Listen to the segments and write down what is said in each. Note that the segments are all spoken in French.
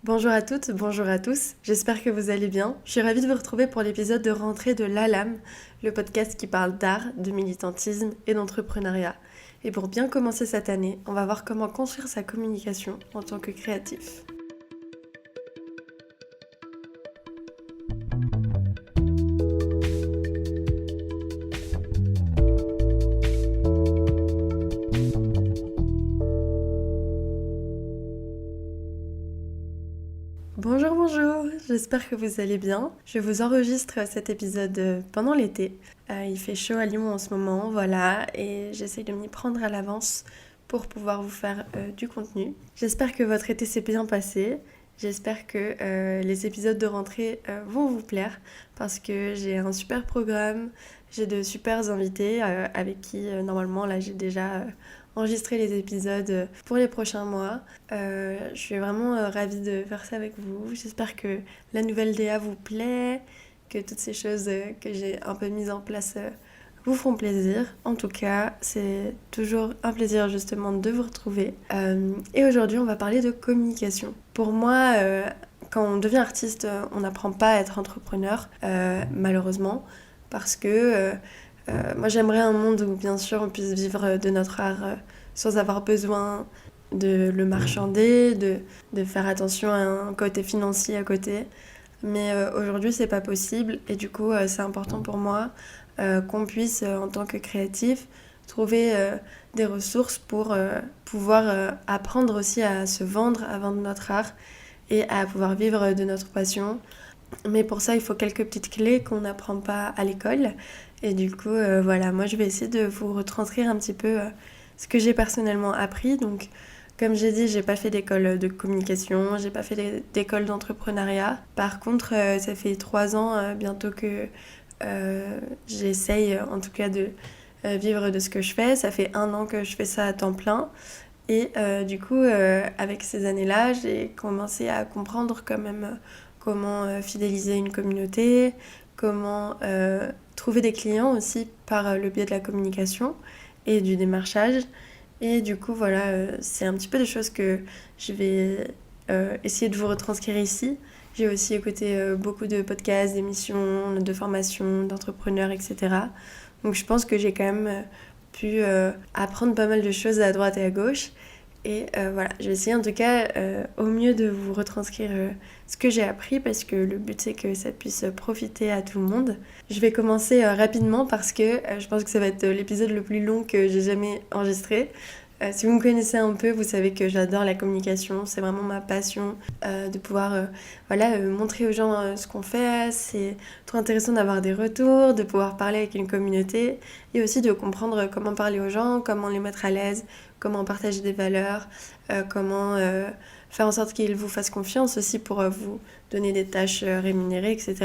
Bonjour à toutes, bonjour à tous, j'espère que vous allez bien. Je suis ravie de vous retrouver pour l'épisode de rentrée de l'ALAM, le podcast qui parle d'art, de militantisme et d'entrepreneuriat. Et pour bien commencer cette année, on va voir comment construire sa communication en tant que créatif. Bonjour, j'espère que vous allez bien. Je vous enregistre cet épisode pendant l'été. Il fait chaud à Lyon en ce moment, voilà, et j'essaye de m'y prendre à l'avance pour pouvoir vous faire du contenu. J'espère que votre été s'est bien passé. J'espère que les épisodes de rentrée vont vous plaire parce que j'ai un super programme, j'ai de super invités avec qui normalement là j'ai déjà enregistrer les épisodes pour les prochains mois. Je suis vraiment ravie de faire ça avec vous. J'espère que la nouvelle DA vous plaît, que toutes ces choses que j'ai un peu mises en place vous feront plaisir. En tout cas, c'est toujours un plaisir justement de vous retrouver. Et aujourd'hui, on va parler de communication. Pour moi, quand on devient artiste, on n'apprend pas à être entrepreneur, malheureusement, parce que moi j'aimerais un monde où bien sûr on puisse vivre de notre art sans avoir besoin de le marchander, de faire attention à un côté financier à côté. Mais aujourd'hui c'est pas possible et du coup c'est important pour moi qu'on puisse en tant que créatif trouver des ressources pour pouvoir apprendre aussi à se vendre, à vendre notre art et à pouvoir vivre de notre passion. Mais pour ça, il faut quelques petites clés qu'on n'apprend pas à l'école. Et du coup, voilà, moi je vais essayer de vous retranscrire un petit peu ce que j'ai personnellement appris. Donc, comme j'ai dit, j'ai pas fait d'école de communication, j'ai pas fait d'école d'entrepreneuriat. Par contre, ça fait 3 ans bientôt que j'essaye en tout cas de vivre de ce que je fais. Ça fait 1 an que je fais ça à temps plein. Et du coup, avec ces années-là, j'ai commencé à comprendre quand même comment fidéliser une communauté, comment trouver des clients aussi par le biais de la communication et du démarchage. Et du coup, voilà, c'est un petit peu des choses que je vais essayer de vous retranscrire ici. J'ai aussi écouté beaucoup de podcasts, d'émissions, de formations, d'entrepreneurs, etc. Donc je pense que j'ai quand même pu apprendre pas mal de choses à droite et à gauche. Et voilà, je vais essayer en tout cas au mieux de vous retranscrire ce que j'ai appris parce que le but c'est que ça puisse profiter à tout le monde. Je vais commencer rapidement parce que je pense que ça va être l'épisode le plus long que j'ai jamais enregistré. Si vous me connaissez un peu, vous savez que j'adore la communication, c'est vraiment ma passion de pouvoir montrer aux gens ce qu'on fait. C'est trop intéressant d'avoir des retours, de pouvoir parler avec une communauté et aussi de comprendre comment parler aux gens, comment les mettre à l'aise, comment partager des valeurs, comment faire en sorte qu'ils vous fassent confiance aussi pour vous donner des tâches rémunérées, etc.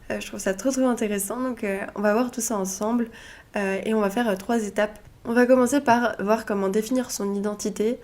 Je trouve ça trop intéressant, donc on va voir tout ça ensemble et on va faire 3 étapes. On va commencer par voir comment définir son identité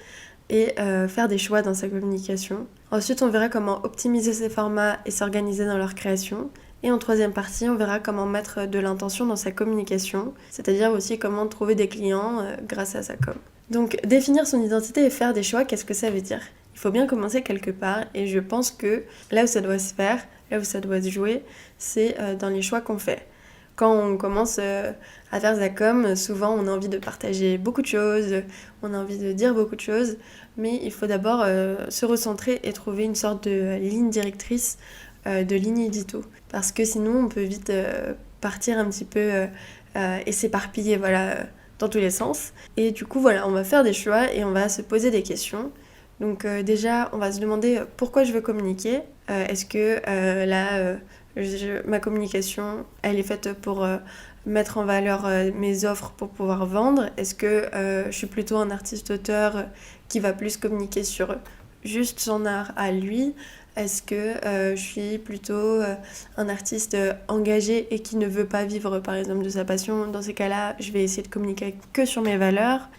et faire des choix dans sa communication. Ensuite, on verra comment optimiser ses formats et s'organiser dans leur création. Et en 3e partie, on verra comment mettre de l'intention dans sa communication, c'est-à-dire aussi comment trouver des clients grâce à sa com. Donc, définir son identité et faire des choix, qu'est-ce que ça veut dire ? Il faut bien commencer quelque part et je pense que là où ça doit se faire, là où ça doit se jouer, c'est dans les choix qu'on fait. Quand on commence à faire sa com, souvent on a envie de partager beaucoup de choses, on a envie de dire beaucoup de choses, mais il faut d'abord se recentrer et trouver une sorte de ligne directrice, de ligne édito. Parce que sinon on peut vite partir un petit peu et s'éparpiller dans tous les sens. Et du coup voilà, on va faire des choix et on va se poser des questions. Donc déjà, on va se demander pourquoi je veux communiquer. Est-ce que ma communication, elle est faite pour mettre en valeur mes offres pour pouvoir vendre ? Est-ce que je suis plutôt un artiste-auteur qui va plus communiquer sur juste son art à lui ? Est-ce que je suis plutôt un artiste engagé et qui ne veut pas vivre par exemple de sa passion ? Dans ces cas-là, je vais essayer de communiquer que sur mes valeurs.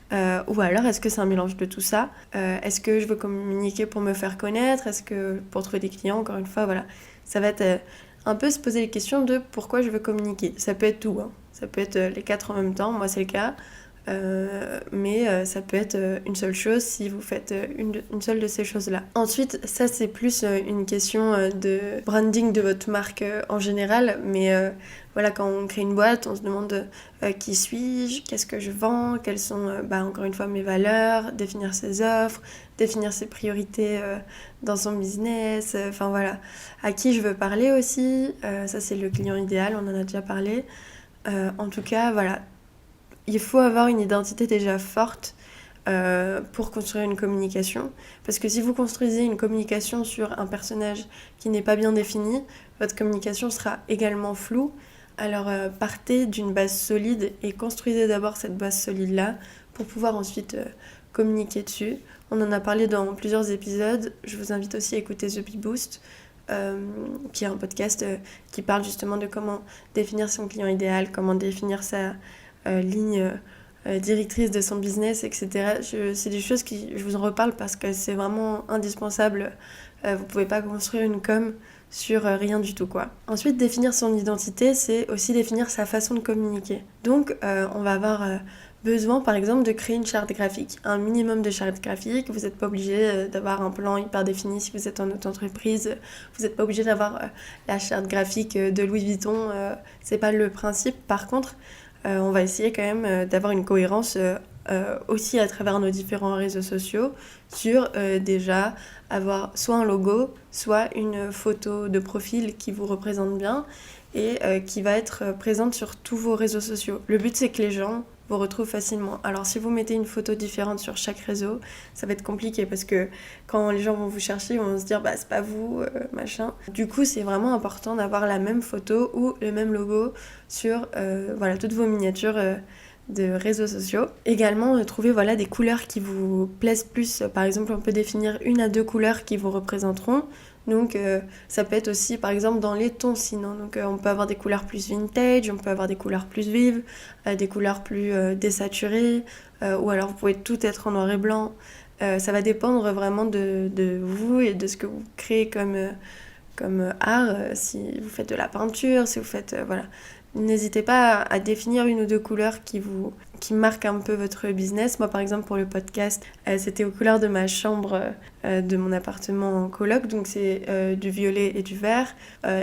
Ou alors, est-ce que c'est un mélange de tout ça ? Est-ce que je veux communiquer pour me faire connaître ? Est-ce que pour trouver des clients ? Encore une fois, voilà. Ça va être un peu se poser les questions de pourquoi je veux communiquer. Ça peut être tout, hein. Ça peut être les 4 en même temps, moi c'est le cas. mais ça peut être une seule chose si vous faites une seule de ces choses-là. Ensuite, ça c'est plus une question de branding de votre marque en général, mais voilà, quand on crée une boîte, on se demande qui suis-je, qu'est-ce que je vends, quelles sont encore une fois mes valeurs, définir ses offres, définir ses priorités dans son business, enfin voilà, à qui je veux parler aussi, ça c'est le client idéal, on en a déjà parlé. En tout cas, voilà, il faut avoir une identité déjà forte pour construire une communication. Parce que si vous construisez une communication sur un personnage qui n'est pas bien défini, votre communication sera également floue. Alors partez d'une base solide et construisez d'abord cette base solide-là pour pouvoir ensuite communiquer dessus. On en a parlé dans plusieurs épisodes. Je vous invite aussi à écouter The Bee Boost, qui est un podcast qui parle justement de comment définir son client idéal, comment définir sa ligne directrice de son business, etc. C'est des choses qui, je vous en reparle parce que c'est vraiment indispensable. Vous pouvez pas construire une com sur rien du tout, quoi. Ensuite, définir son identité, c'est aussi définir sa façon de communiquer. Donc, on va avoir besoin, par exemple, de créer une charte graphique, un minimum de charte graphique. Vous n'êtes pas obligé d'avoir un plan hyper défini si vous êtes en auto-entreprise. Vous n'êtes pas obligé d'avoir la charte graphique de Louis Vuitton. C'est pas le principe. Par contre, on va essayer quand même d'avoir une cohérence aussi à travers nos différents réseaux sociaux sur déjà avoir soit un logo, soit une photo de profil qui vous représente bien et qui va être présente sur tous vos réseaux sociaux. Le but, c'est que les gens vous retrouvent facilement. Alors si vous mettez une photo différente sur chaque réseau, ça va être compliqué parce que quand les gens vont vous chercher, ils vont se dire bah c'est pas vous, machin. Du coup, c'est vraiment important d'avoir la même photo ou le même logo sur voilà, toutes vos miniatures de réseaux sociaux. Également, trouver voilà, des couleurs qui vous plaisent plus. Par exemple, on peut définir 1 à 2 couleurs qui vous représenteront. Donc ça peut être aussi par exemple dans les tons sinon. Donc on peut avoir des couleurs plus vintage, on peut avoir des couleurs plus vives, des couleurs plus désaturées, ou alors vous pouvez tout être en noir et blanc. Ça va dépendre vraiment de vous et de ce que vous créez comme art, si vous faites de la peinture, si vous faites... voilà. N'hésitez pas à définir 1 ou 2 couleurs qui marquent un peu votre business. Moi, par exemple, pour le podcast, c'était aux couleurs de ma chambre, de mon appartement en coloc. Donc, c'est du violet et du vert.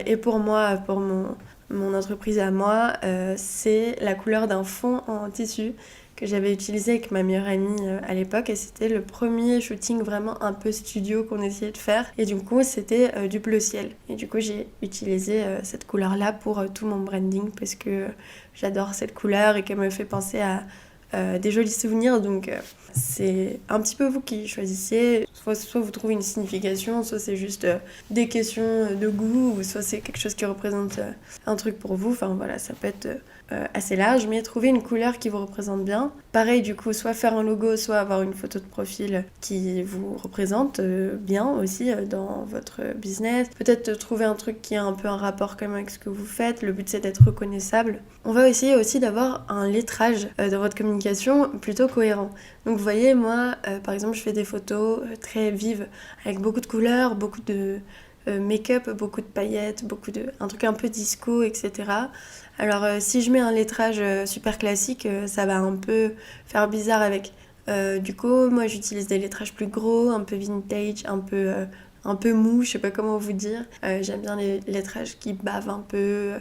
Et pour moi, pour mon entreprise à moi, c'est la couleur d'un fond en tissu que j'avais utilisé avec ma meilleure amie à l'époque, et c'était le premier shooting vraiment un peu studio qu'on essayait de faire, et du coup c'était du bleu ciel, et du coup j'ai utilisé cette couleur là pour tout mon branding parce que j'adore cette couleur et qu'elle me fait penser à des jolis souvenirs, donc c'est un petit peu vous qui choisissez, soit vous trouvez une signification, soit c'est juste des questions de goût, ou soit c'est quelque chose qui représente un truc pour vous, enfin voilà, ça peut être assez large, mais trouver une couleur qui vous représente bien. Pareil du coup, soit faire un logo, soit avoir une photo de profil qui vous représente bien aussi dans votre business. Peut-être trouver un truc qui a un peu un rapport quand même avec ce que vous faites, le but c'est d'être reconnaissable. On va essayer aussi d'avoir un lettrage dans votre communication plutôt cohérent. Donc vous voyez, moi par exemple je fais des photos très vives avec beaucoup de couleurs, beaucoup de make-up, beaucoup de paillettes, un truc un peu disco, etc. Alors si je mets un lettrage super classique, ça va un peu faire bizarre avec. Du coup, moi j'utilise des lettrages plus gros, un peu vintage, un peu mou, je sais pas comment vous dire. J'aime bien les lettrages qui bavent un peu,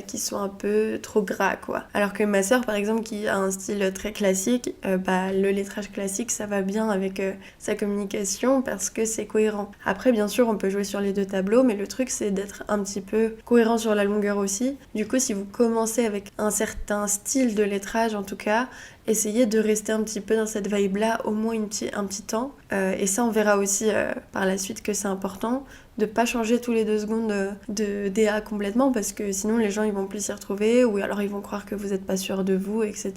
qui sont un peu trop gras, quoi. Alors que ma sœur, par exemple, qui a un style très classique, le lettrage classique, ça va bien avec sa communication parce que c'est cohérent. Après, bien sûr, on peut jouer sur les 2 tableaux, mais le truc, c'est d'être un petit peu cohérent sur la longueur aussi. Du coup, si vous commencez avec un certain style de lettrage, en tout cas, essayez de rester un petit peu dans cette vibe-là au moins un petit temps. Et ça, on verra aussi par la suite que c'est important de pas changer tous les 2 secondes de DA complètement, parce que sinon les gens ils vont plus s'y retrouver, ou alors ils vont croire que vous n'êtes pas sûr de vous, etc.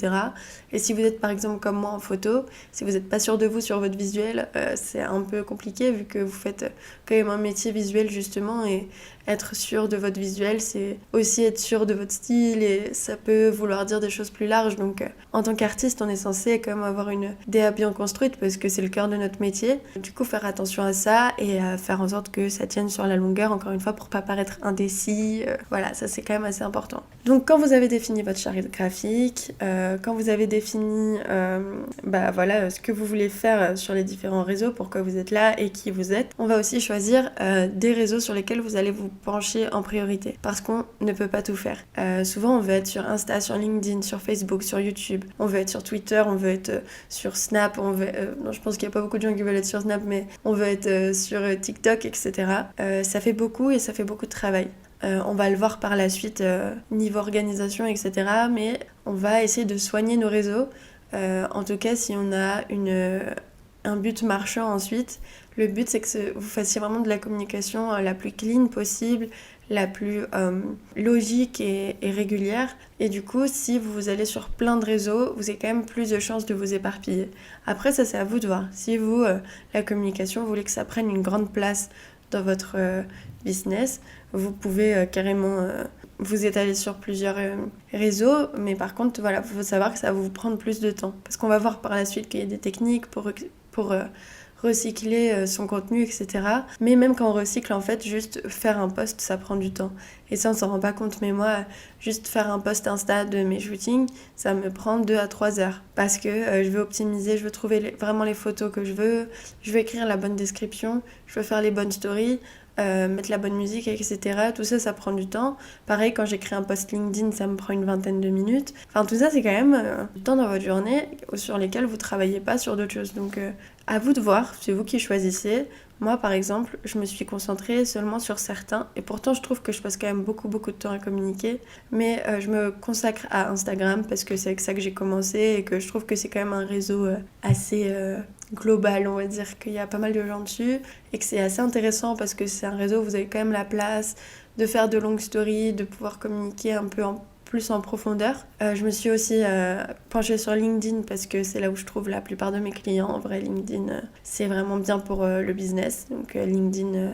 Et si vous êtes par exemple comme moi en photo, si vous n'êtes pas sûr de vous sur votre visuel, c'est un peu compliqué vu que vous faites quand même un métier visuel justement, et être sûr de votre visuel, c'est aussi être sûr de votre style, et ça peut vouloir dire des choses plus larges. Donc en tant qu'artiste, artiste, on est censé quand même avoir une DA bien construite parce que c'est le cœur de notre métier. Du coup, faire attention à ça et faire en sorte que ça tienne sur la longueur, encore une fois, pour pas paraître indécis. Voilà, ça c'est quand même assez important. Donc quand vous avez défini votre charte graphique, quand vous avez défini ce que vous voulez faire sur les différents réseaux, pourquoi vous êtes là et qui vous êtes, on va aussi choisir des réseaux sur lesquels vous allez vous pencher en priorité parce qu'on ne peut pas tout faire. Souvent on veut être sur Insta, sur LinkedIn, sur Facebook, sur YouTube, on veut être sur Twitter, on veut être sur Snap, non, je pense qu'il n'y a pas beaucoup de gens qui veulent être sur Snap, mais on veut être sur TikTok, etc. Ça fait beaucoup et ça fait beaucoup de travail. On va le voir par la suite niveau organisation, etc. Mais on va essayer de soigner nos réseaux. En tout cas, si on a un but marchand ensuite, le but c'est que vous fassiez vraiment de la communication la plus clean possible, la plus logique et régulière. Et du coup, si vous allez sur plein de réseaux, vous avez quand même plus de chances de vous éparpiller. Après, ça c'est à vous de voir. Si vous, la communication, vous voulez que ça prenne une grande place dans votre business, vous pouvez carrément vous étaler sur plusieurs réseaux, mais par contre, voilà, il faut savoir que ça va vous prendre plus de temps. Parce qu'on va voir par la suite qu'il y a des techniques pour recycler son contenu, etc. Mais même quand on recycle, en fait, juste faire un post, ça prend du temps. Et ça, on s'en rend pas compte. Mais moi, juste faire un post Insta de mes shootings, ça me prend 2 à 3 heures. Parce que je veux optimiser, je veux trouver vraiment les photos que je veux écrire la bonne description, je veux faire les bonnes stories, mettre la bonne musique, etc. Tout ça, ça prend du temps. Pareil, quand j'écris un post LinkedIn, ça me prend une vingtaine de minutes. Enfin, tout ça, c'est quand même du temps dans votre journée sur lesquels vous travaillez pas sur d'autres choses. Donc, à vous de voir, c'est vous qui choisissez. Moi, par exemple, je me suis concentrée seulement sur certains. Et pourtant, je trouve que je passe quand même beaucoup de temps à communiquer. Mais je me consacre à Instagram parce que c'est avec ça que j'ai commencé et que je trouve que c'est quand même un réseau assez global, on va dire, qu'il y a pas mal de gens dessus et que c'est assez intéressant parce que c'est un réseau où vous avez quand même la place de faire de longues stories, de pouvoir communiquer un peu plus en profondeur. Je me suis aussi penchée sur LinkedIn parce que c'est là où je trouve la plupart de mes clients. En vrai, LinkedIn, c'est vraiment bien pour le business. Donc LinkedIn,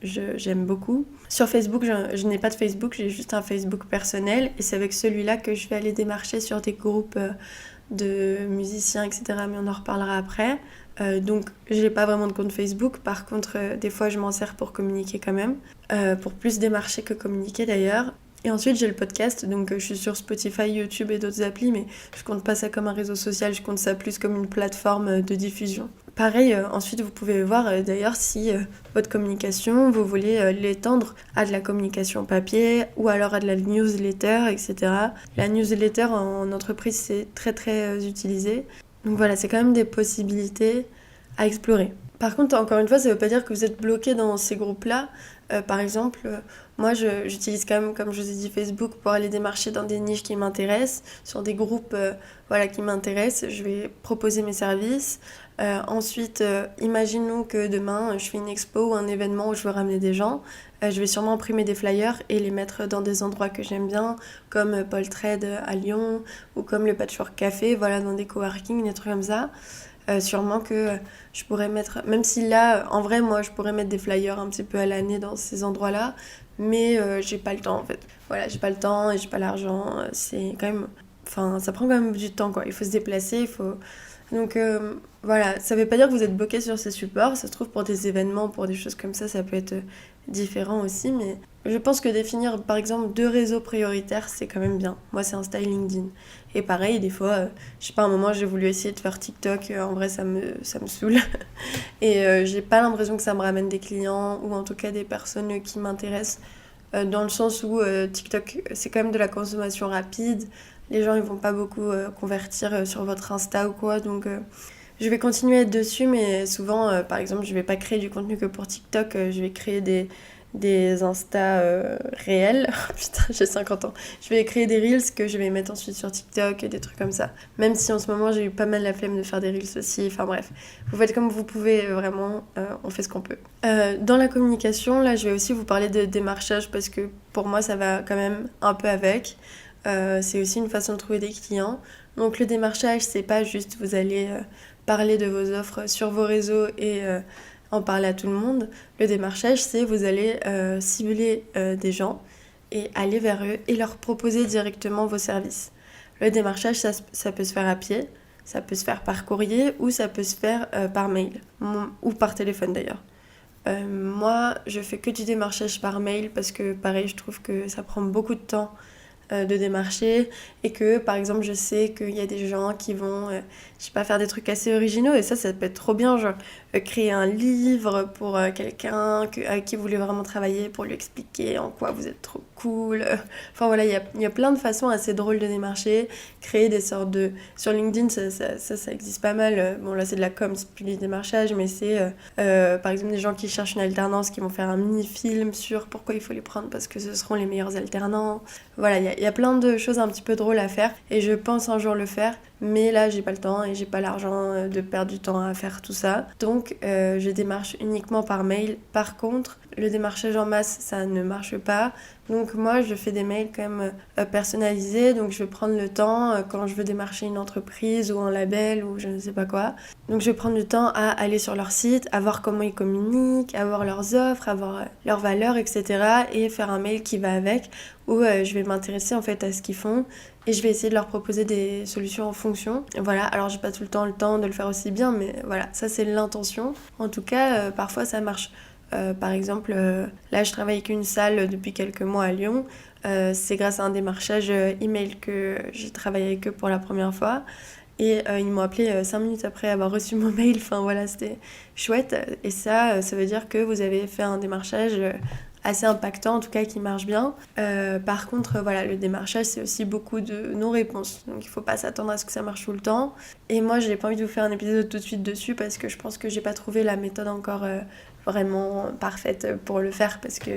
j'aime beaucoup. Sur Facebook, je n'ai pas de Facebook, j'ai juste un Facebook personnel et c'est avec celui-là que je vais aller démarcher sur des groupes de musiciens, etc. Mais on en reparlera après. Donc j'ai pas vraiment de compte Facebook. Par contre, des fois je m'en sers pour communiquer quand même. Pour plus démarcher que communiquer d'ailleurs. Et ensuite j'ai le podcast, donc je suis sur Spotify, YouTube et d'autres applis, mais je compte pas ça comme un réseau social, je compte ça plus comme une plateforme de diffusion. Pareil, ensuite vous pouvez voir d'ailleurs si votre communication, vous voulez l'étendre à de la communication papier ou alors à de la newsletter, etc. La newsletter en entreprise c'est très utilisé. Donc voilà, c'est quand même des possibilités à explorer. Par contre, encore une fois, ça veut pas dire que vous êtes bloqué dans ces groupes-là. Par exemple, moi j'utilise quand même, comme je vous ai dit, Facebook pour aller démarcher dans des niches qui m'intéressent, sur des groupes qui m'intéressent, je vais proposer mes services. Ensuite, imaginons que demain je fais une expo ou un événement où je veux ramener des gens. Je vais sûrement imprimer des flyers et les mettre dans des endroits que j'aime bien, comme Paul Trade à Lyon ou comme le Patchwork Café, voilà, dans des coworking, des trucs comme ça. Sûrement que je pourrais mettre, même si là, en vrai, moi, je pourrais mettre des flyers un petit peu à l'année dans ces endroits-là, mais j'ai pas le temps, en fait. Voilà, j'ai pas le temps et j'ai pas l'argent, c'est quand même... Enfin, ça prend quand même du temps, quoi. Il faut se déplacer, il faut... Donc, voilà, ça veut pas dire que vous êtes bloqué sur ces supports, ça se trouve pour des événements, pour des choses comme ça peut être différent aussi, mais je pense que définir, par exemple, 2 réseaux prioritaires, c'est quand même bien. Moi, c'est Insta et LinkedIn. Et pareil, des fois, je sais pas, à un moment, j'ai voulu essayer de faire TikTok. En vrai, ça me saoule. Et j'ai pas l'impression que ça me ramène des clients ou en tout cas des personnes qui m'intéressent. Dans le sens où TikTok, c'est quand même de la consommation rapide. Les gens, ils vont pas beaucoup convertir sur votre Insta ou quoi. Donc, je vais continuer à être dessus. Mais souvent, par exemple, je vais pas créer du contenu que pour TikTok. Je vais créer des Insta réels. Putain, j'ai 50 ans. Je vais créer des Reels que je vais mettre ensuite sur TikTok et des trucs comme ça. Même si en ce moment, j'ai eu pas mal la flemme de faire des Reels aussi. Enfin bref, vous faites comme vous pouvez, vraiment, on fait ce qu'on peut. Dans la communication, là, je vais aussi vous parler de démarchage parce que pour moi, ça va quand même un peu avec. C'est aussi une façon de trouver des clients. Donc le démarchage, c'est pas juste vous allez parler de vos offres sur vos réseaux et en parler à tout le monde. Le démarchage, c'est vous allez cibler des gens et aller vers eux et leur proposer directement vos services. Le démarchage, ça peut se faire à pied, ça peut se faire par courrier ou ça peut se faire par mail ou par téléphone d'ailleurs. Moi, je fais que du démarchage par mail parce que pareil, je trouve que ça prend beaucoup de temps de démarcher et que par exemple je sais qu'il y a des gens qui vont je sais pas faire des trucs assez originaux et ça peut être trop bien genre créer un livre pour quelqu'un à qui vous voulez vraiment travailler pour lui expliquer en quoi vous êtes trop cool enfin voilà il y a plein de façons assez drôles de démarcher, créer des sortes de sur LinkedIn ça existe pas mal, bon là c'est de la com, c'est plus du démarchage mais c'est par exemple des gens qui cherchent une alternance qui vont faire un mini film sur pourquoi il faut les prendre parce que ce seront les meilleurs alternants. Voilà, il y a plein de choses un petit peu drôles à faire et je pense un jour le faire, mais là j'ai pas le temps et j'ai pas l'argent de perdre du temps à faire tout ça. Donc je démarche uniquement par mail. Par contre, le démarchage en masse, ça ne marche pas. Donc moi je fais des mails quand même personnalisés, donc je vais prendre le temps quand je veux démarcher une entreprise ou un label ou je ne sais pas quoi. Donc je vais prendre du temps à aller sur leur site, à voir comment ils communiquent, à voir leurs offres, à voir leurs valeurs, etc. et faire un mail qui va avec où je vais m'intéresser en fait à ce qu'ils font et je vais essayer de leur proposer des solutions en fonction. Voilà, alors j'ai pas tout le temps de le faire aussi bien, mais voilà, ça c'est l'intention. En tout cas, parfois ça marche. Par exemple, là je travaille avec une salle depuis quelques mois à Lyon. C'est grâce à un démarchage email que j'ai travaillé avec eux pour la première fois. Et ils m'ont appelé 5 minutes après avoir reçu mon mail. Enfin voilà, c'était chouette. Et ça veut dire que vous avez fait un démarchage assez impactant, en tout cas qui marche bien. Par contre, voilà, le démarchage, c'est aussi beaucoup de non-réponses. Donc il faut pas s'attendre à ce que ça marche tout le temps. Et moi, j'ai pas envie de vous faire un épisode tout de suite dessus parce que je pense que j'ai pas trouvé la méthode encore vraiment parfaite pour le faire parce que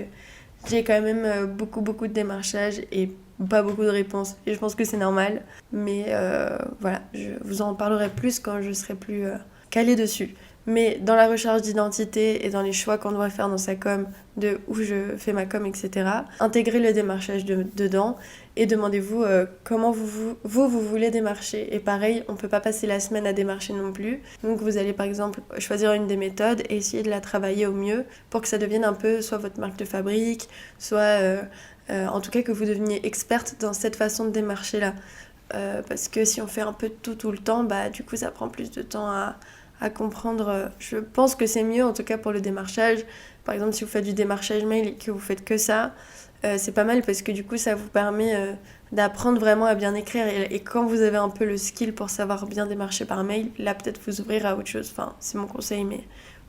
j'ai quand même beaucoup de démarchages et pas beaucoup de réponses. Et je pense que c'est normal. Mais voilà, je vous en parlerai plus quand je serai plus calée dessus. Mais dans la recherche d'identité et dans les choix qu'on doit faire dans sa com, de où je fais ma com, etc., intégrez le démarchage dedans et demandez-vous comment vous voulez démarcher. Et pareil, on ne peut pas passer la semaine à démarcher non plus. Donc vous allez par exemple choisir une des méthodes et essayer de la travailler au mieux pour que ça devienne un peu soit votre marque de fabrique, soit en tout cas que vous deveniez experte dans cette façon de démarcher là. Parce que si on fait un peu de tout le temps, bah du coup ça prend plus de temps à comprendre. Je pense que c'est mieux en tout cas pour le démarchage. Par exemple, si vous faites du démarchage mail et que vous faites que ça, c'est pas mal parce que du coup ça vous permet d'apprendre vraiment à bien écrire et quand vous avez un peu le skill pour savoir bien démarcher par mail, là peut-être vous ouvrir à autre chose. Enfin, c'est mon conseil, mais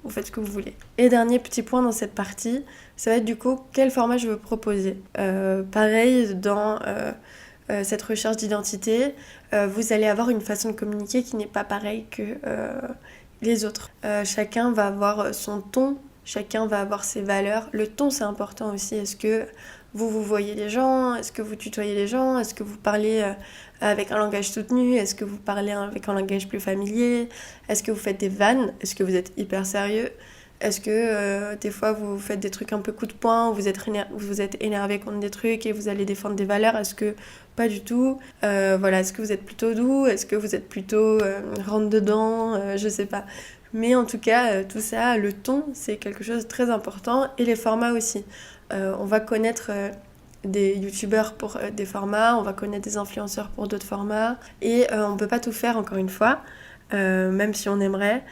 vous faites ce que vous voulez. Et dernier petit point dans cette partie, ça va être du coup quel format je veux proposer. Pareil dans cette recherche d'identité, vous allez avoir une façon de communiquer qui n'est pas pareille que les autres. Chacun va avoir son ton, chacun va avoir ses valeurs. Le ton, c'est important aussi. Est-ce que vous voyez les gens? Est-ce que vous tutoyez les gens? Est-ce que vous parlez avec un langage soutenu? Est-ce que vous parlez avec un langage plus familier? Est-ce que vous faites des vannes? Est-ce que vous êtes hyper sérieux? Est-ce que des fois vous faites des trucs un peu coup de poing, vous êtes énervé contre des trucs et vous allez défendre des valeurs? Est-ce que pas du tout? Voilà, est-ce que vous êtes plutôt doux? Est-ce que vous êtes plutôt rentre dedans? Je sais pas. Mais en tout cas, tout ça, le ton, c'est quelque chose de très important et les formats aussi. On va connaître des youtubeurs pour des formats, on va connaître des influenceurs pour d'autres formats et on peut pas tout faire encore une fois, même si on aimerait.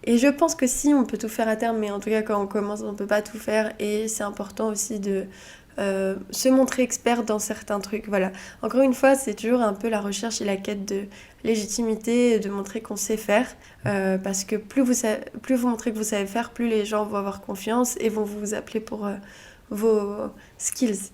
Et je pense que si, on peut tout faire à terme, mais en tout cas, quand on commence, on peut pas tout faire. Et c'est important aussi de se montrer expert dans certains trucs. Voilà. Encore une fois, c'est toujours un peu la recherche et la quête de légitimité, de montrer qu'on sait faire. Parce que plus vous montrez que vous savez faire, plus les gens vont avoir confiance et vont vous appeler pour vos skills.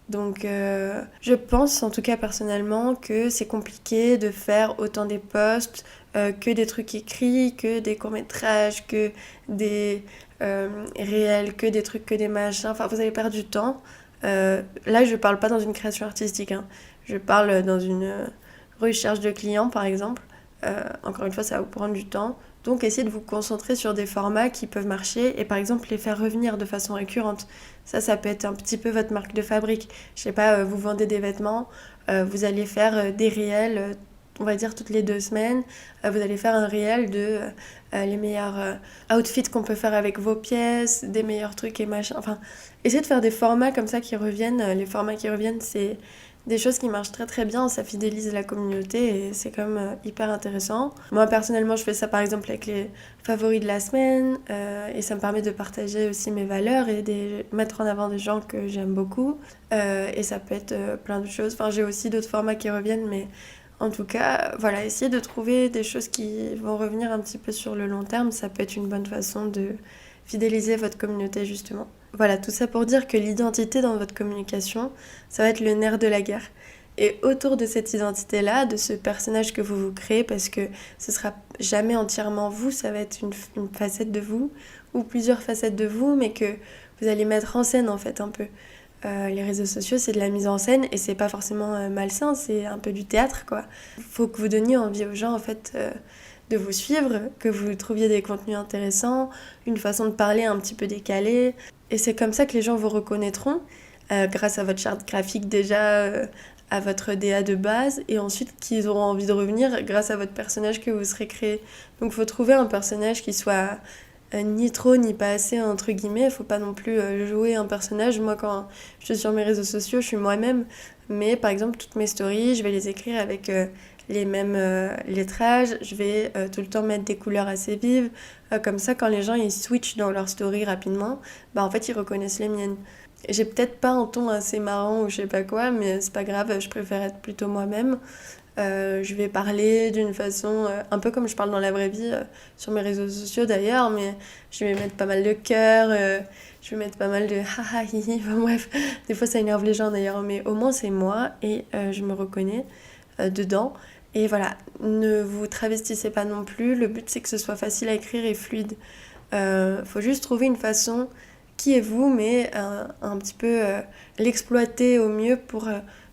Donc je pense en tout cas personnellement que c'est compliqué de faire autant des posts, que des trucs écrits, que des courts-métrages, que des réels, que des trucs, que des machins. Enfin, vous allez perdre du temps. Là, je parle pas dans une création artistique, hein. Je parle dans une recherche de clients, par exemple. Encore une fois, ça va vous prendre du temps. Donc, essayez de vous concentrer sur des formats qui peuvent marcher et, par exemple, les faire revenir de façon récurrente. Ça peut être un petit peu votre marque de fabrique. Je sais pas, vous vendez des vêtements, vous allez faire des réels, on va dire toutes les 2 semaines. Vous allez faire un réel de les meilleurs outfits qu'on peut faire avec vos pièces, des meilleurs trucs et machin. Enfin, essayez de faire des formats comme ça qui reviennent. Les formats qui reviennent, c'est des choses qui marchent très très bien, ça fidélise la communauté et c'est quand même hyper intéressant. Moi personnellement je fais ça par exemple avec les favoris de la semaine et ça me permet de partager aussi mes valeurs et de mettre en avant des gens que j'aime beaucoup et ça peut être plein de choses. Enfin j'ai aussi d'autres formats qui reviennent mais en tout cas voilà, essayer de trouver des choses qui vont revenir un petit peu sur le long terme, ça peut être une bonne façon de fidéliser votre communauté justement. Voilà, tout ça pour dire que l'identité dans votre communication, ça va être le nerf de la guerre. Et autour de cette identité-là, de ce personnage que vous vous créez, parce que ce sera jamais entièrement vous, ça va être une facette de vous, ou plusieurs facettes de vous, mais que vous allez mettre en scène en fait un peu. Les réseaux sociaux, c'est de la mise en scène et c'est pas forcément malsain, c'est un peu du théâtre quoi. Faut que vous donniez envie aux gens en fait de vous suivre, que vous trouviez des contenus intéressants, une façon de parler un petit peu décalée. Et c'est comme ça que les gens vous reconnaîtront, grâce à votre charte graphique déjà, à votre DA de base, et ensuite qu'ils auront envie de revenir grâce à votre personnage que vous serez créé. Donc il faut trouver un personnage qui soit ni trop ni pas assez entre guillemets, faut pas non plus jouer un personnage. Moi quand je suis sur mes réseaux sociaux, je suis moi-même, mais par exemple toutes mes stories, je vais les écrire avec les mêmes lettrages, je vais tout le temps mettre des couleurs assez vives, comme ça quand les gens ils switchent dans leur story rapidement, bah en fait ils reconnaissent les miennes. J'ai peut-être pas un ton assez marrant ou je sais pas quoi, mais c'est pas grave, je préfère être plutôt moi-même. Je vais parler d'une façon un peu comme je parle dans la vraie vie sur mes réseaux sociaux d'ailleurs, mais je vais mettre pas mal de cœur, je vais mettre pas mal de haha hihi, enfin bref, des fois ça énerve les gens d'ailleurs, mais au moins c'est moi et je me reconnais dedans. Et voilà, ne vous travestissez pas non plus, le but c'est que ce soit facile à écrire et fluide. Faut juste trouver une façon qui est vous, mais un petit peu l'exploiter au mieux pour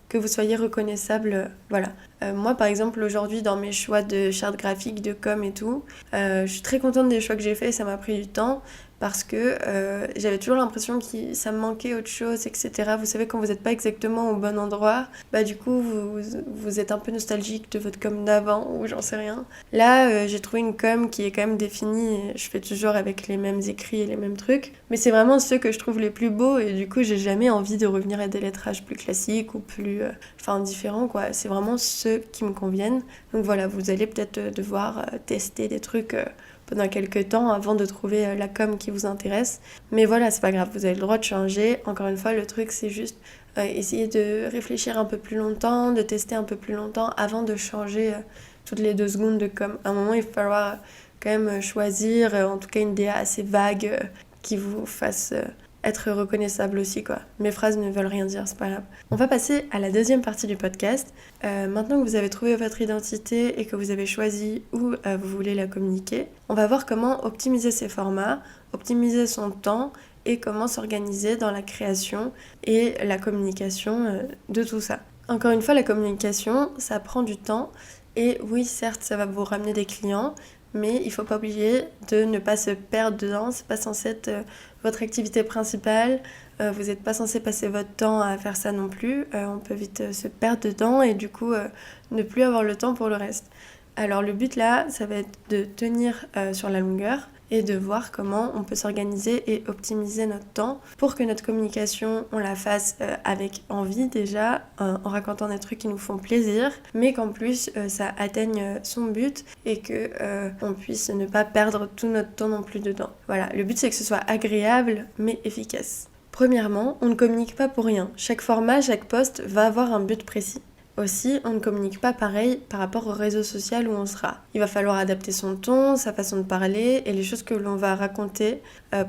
que vous soyez reconnaissable. Voilà. Moi, par exemple, aujourd'hui, dans mes choix de charte graphique, de com et tout, je suis très contente des choix que j'ai faits et ça m'a pris du temps parce que j'avais toujours l'impression que ça me manquait autre chose, etc. Vous savez, quand vous n'êtes pas exactement au bon endroit, bah du coup, vous êtes un peu nostalgique de votre com d'avant ou j'en sais rien. Là, j'ai trouvé une com qui est quand même définie et je fais toujours avec les mêmes écrits et les mêmes trucs. Mais c'est vraiment ceux que je trouve les plus beaux et du coup, j'ai jamais envie de revenir à des lettrages plus classiques ou plus différents, quoi. C'est vraiment ceux qui me conviennent. Donc voilà, vous allez peut-être devoir tester des trucs pendant quelques temps avant de trouver la com qui vous intéresse. Mais voilà, c'est pas grave, vous avez le droit de changer. Encore une fois, le truc c'est juste essayer de réfléchir un peu plus longtemps, de tester un peu plus longtemps avant de changer toutes les 2 secondes de com. À un moment, il va falloir quand même choisir, en tout cas une DA assez vague qui vous fasse être reconnaissable aussi quoi. Mes phrases ne veulent rien dire, c'est pas grave. On va passer à la deuxième partie du podcast. Maintenant que vous avez trouvé votre identité et que vous avez choisi où vous voulez la communiquer, on va voir comment optimiser ses formats, optimiser son temps et comment s'organiser dans la création et la communication de tout ça. Encore une fois, la communication, ça prend du temps et oui, certes, ça va vous ramener des clients, mais il ne faut pas oublier de ne pas se perdre dedans, c'est pas censé être votre activité principale, vous n'êtes pas censé passer votre temps à faire ça non plus, on peut vite se perdre dedans et du coup ne plus avoir le temps pour le reste. Alors le but là, ça va être de tenir sur la longueur et de voir comment on peut s'organiser et optimiser notre temps pour que notre communication, on la fasse avec envie déjà, en racontant des trucs qui nous font plaisir, mais qu'en plus ça atteigne son but et que on puisse ne pas perdre tout notre temps non plus dedans. Voilà, le but c'est que ce soit agréable mais efficace. Premièrement, on ne communique pas pour rien. Chaque format, chaque post va avoir un but précis. Aussi, on ne communique pas pareil par rapport au réseau social où on sera. Il va falloir adapter son ton, sa façon de parler et les choses que l'on va raconter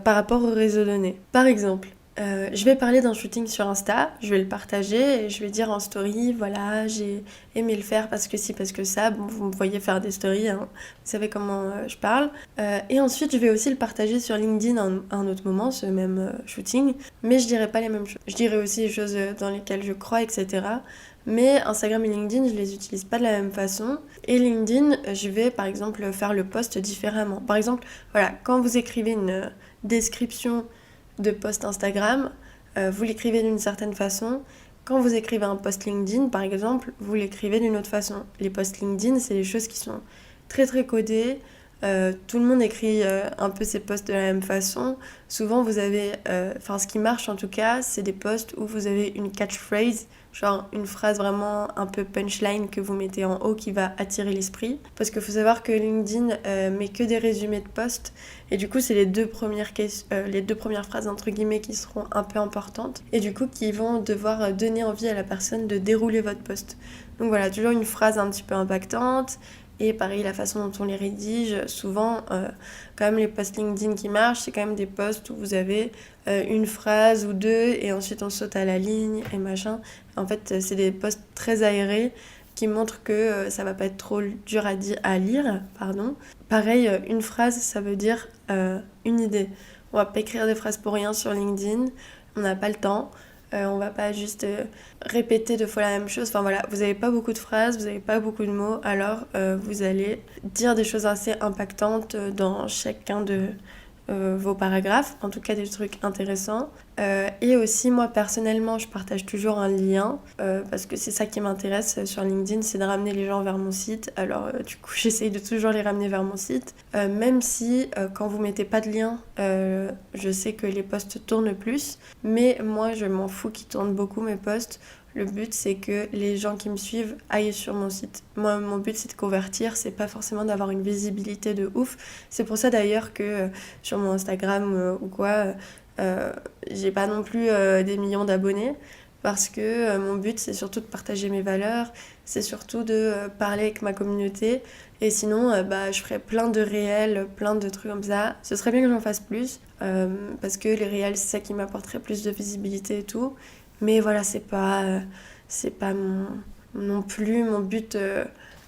par rapport au réseau donné. Par exemple, je vais parler d'un shooting sur Insta, je vais le partager et je vais dire en story, voilà, j'ai aimé le faire parce que si, parce que ça, bon, vous me voyez faire des stories, hein, vous savez comment je parle. Et ensuite, je vais aussi le partager sur LinkedIn à un autre moment, ce même shooting, mais je dirai pas les mêmes choses. Je dirai aussi les choses dans lesquelles je crois, etc. Mais Instagram et LinkedIn, je les utilise pas de la même façon. Et LinkedIn, je vais par exemple faire le post différemment. Par exemple, voilà, quand vous écrivez une description de post Instagram, vous l'écrivez d'une certaine façon. Quand vous écrivez un post LinkedIn, par exemple, vous l'écrivez d'une autre façon. Les posts LinkedIn, c'est des choses qui sont très très codées. Tout le monde écrit un peu ses posts de la même façon. Souvent, vous avez, ce qui marche en tout cas, c'est des posts où vous avez une catchphrase, genre une phrase vraiment un peu punchline que vous mettez en haut qui va attirer l'esprit. Parce qu'il faut savoir que LinkedIn met que des résumés de posts et du coup, c'est les deux premières phrases entre guillemets qui seront un peu importantes et du coup qui vont devoir donner envie à la personne de dérouler votre post. Donc voilà, toujours une phrase un petit peu impactante. Et pareil, la façon dont on les rédige, souvent, quand même, les posts LinkedIn qui marchent, c'est quand même des posts où vous avez une phrase ou deux, et ensuite on saute à la ligne et machin. En fait, c'est des posts très aérés qui montrent que ça va pas être trop dur à lire, pardon. Pareil, une phrase, ça veut dire une idée. On va pas écrire des phrases pour rien sur LinkedIn, on n'a pas le temps. On va pas juste répéter deux fois la même chose. Enfin voilà, vous n'avez pas beaucoup de phrases, vous n'avez pas beaucoup de mots, alors vous allez dire des choses assez impactantes dans chacun de vos paragraphes, en tout cas des trucs intéressants. Et aussi, moi personnellement, je partage toujours un lien parce que c'est ça qui m'intéresse sur LinkedIn, c'est de ramener les gens vers mon site. Alors, du coup, j'essaye de toujours les ramener vers mon site, même si quand vous mettez pas de lien, je sais que les posts tournent plus, mais moi, je m'en fous qu'ils tournent beaucoup mes posts. Le but, c'est que les gens qui me suivent aillent sur mon site. Moi, mon but, c'est de convertir, c'est pas forcément d'avoir une visibilité de ouf. C'est pour ça d'ailleurs que sur mon Instagram ou quoi, j'ai pas non plus des millions d'abonnés. Parce que mon but, c'est surtout de partager mes valeurs, c'est surtout de parler avec ma communauté. Et sinon, je ferais plein de réels, plein de trucs comme ça. Ce serait bien que j'en fasse plus, parce que les réels, c'est ça qui m'apporterait plus de visibilité et tout. Mais voilà, c'est pas non plus mon but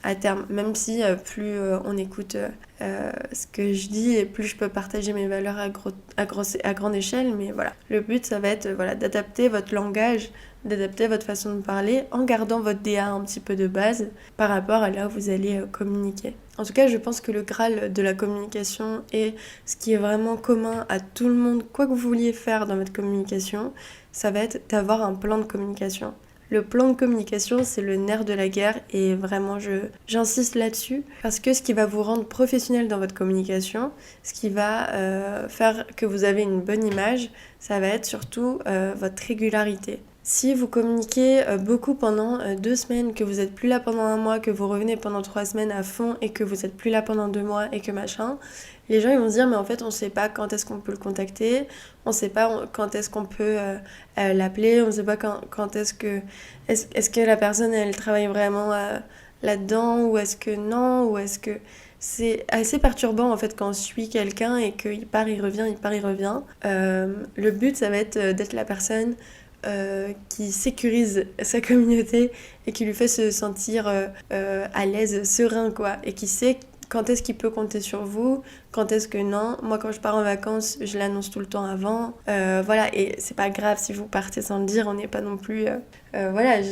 à terme. Même si plus on écoute ce que je dis et plus je peux partager mes valeurs à grande échelle. Mais voilà, le but, ça va être voilà, d'adapter votre langage, d'adapter votre façon de parler en gardant votre DA un petit peu de base par rapport à là où vous allez communiquer. En tout cas, je pense que le Graal de la communication et ce qui est vraiment commun à tout le monde, quoi que vous vouliez faire dans votre communication, ça va être d'avoir un plan de communication. Le plan de communication, c'est le nerf de la guerre et vraiment, j'insiste là-dessus parce que ce qui va vous rendre professionnel dans votre communication, ce qui va faire que vous avez une bonne image, ça va être surtout votre régularité. Si vous communiquez beaucoup pendant 2 semaines, que vous n'êtes plus là pendant 1 mois, que vous revenez pendant 3 semaines à fond et que vous n'êtes plus là pendant 2 mois et que machin, les gens ils vont se dire mais en fait on sait pas quand est-ce qu'on peut le contacter, on sait pas quand est-ce qu'on peut l'appeler, on sait pas quand est-ce que la personne elle travaille vraiment là-dedans ou est-ce que non, ou est-ce que c'est assez perturbant en fait quand on suit quelqu'un et qu'il part, il revient, il part, il revient. Le but ça va être d'être la personne qui sécurise sa communauté et qui lui fait se sentir à l'aise, serein quoi, et qui sait quand est-ce qu'il peut compter sur vous, quand est-ce que non. Moi quand je pars en vacances, je l'annonce tout le temps avant. Voilà, et c'est pas grave si vous partez sans le dire, on n'est pas non plus... voilà,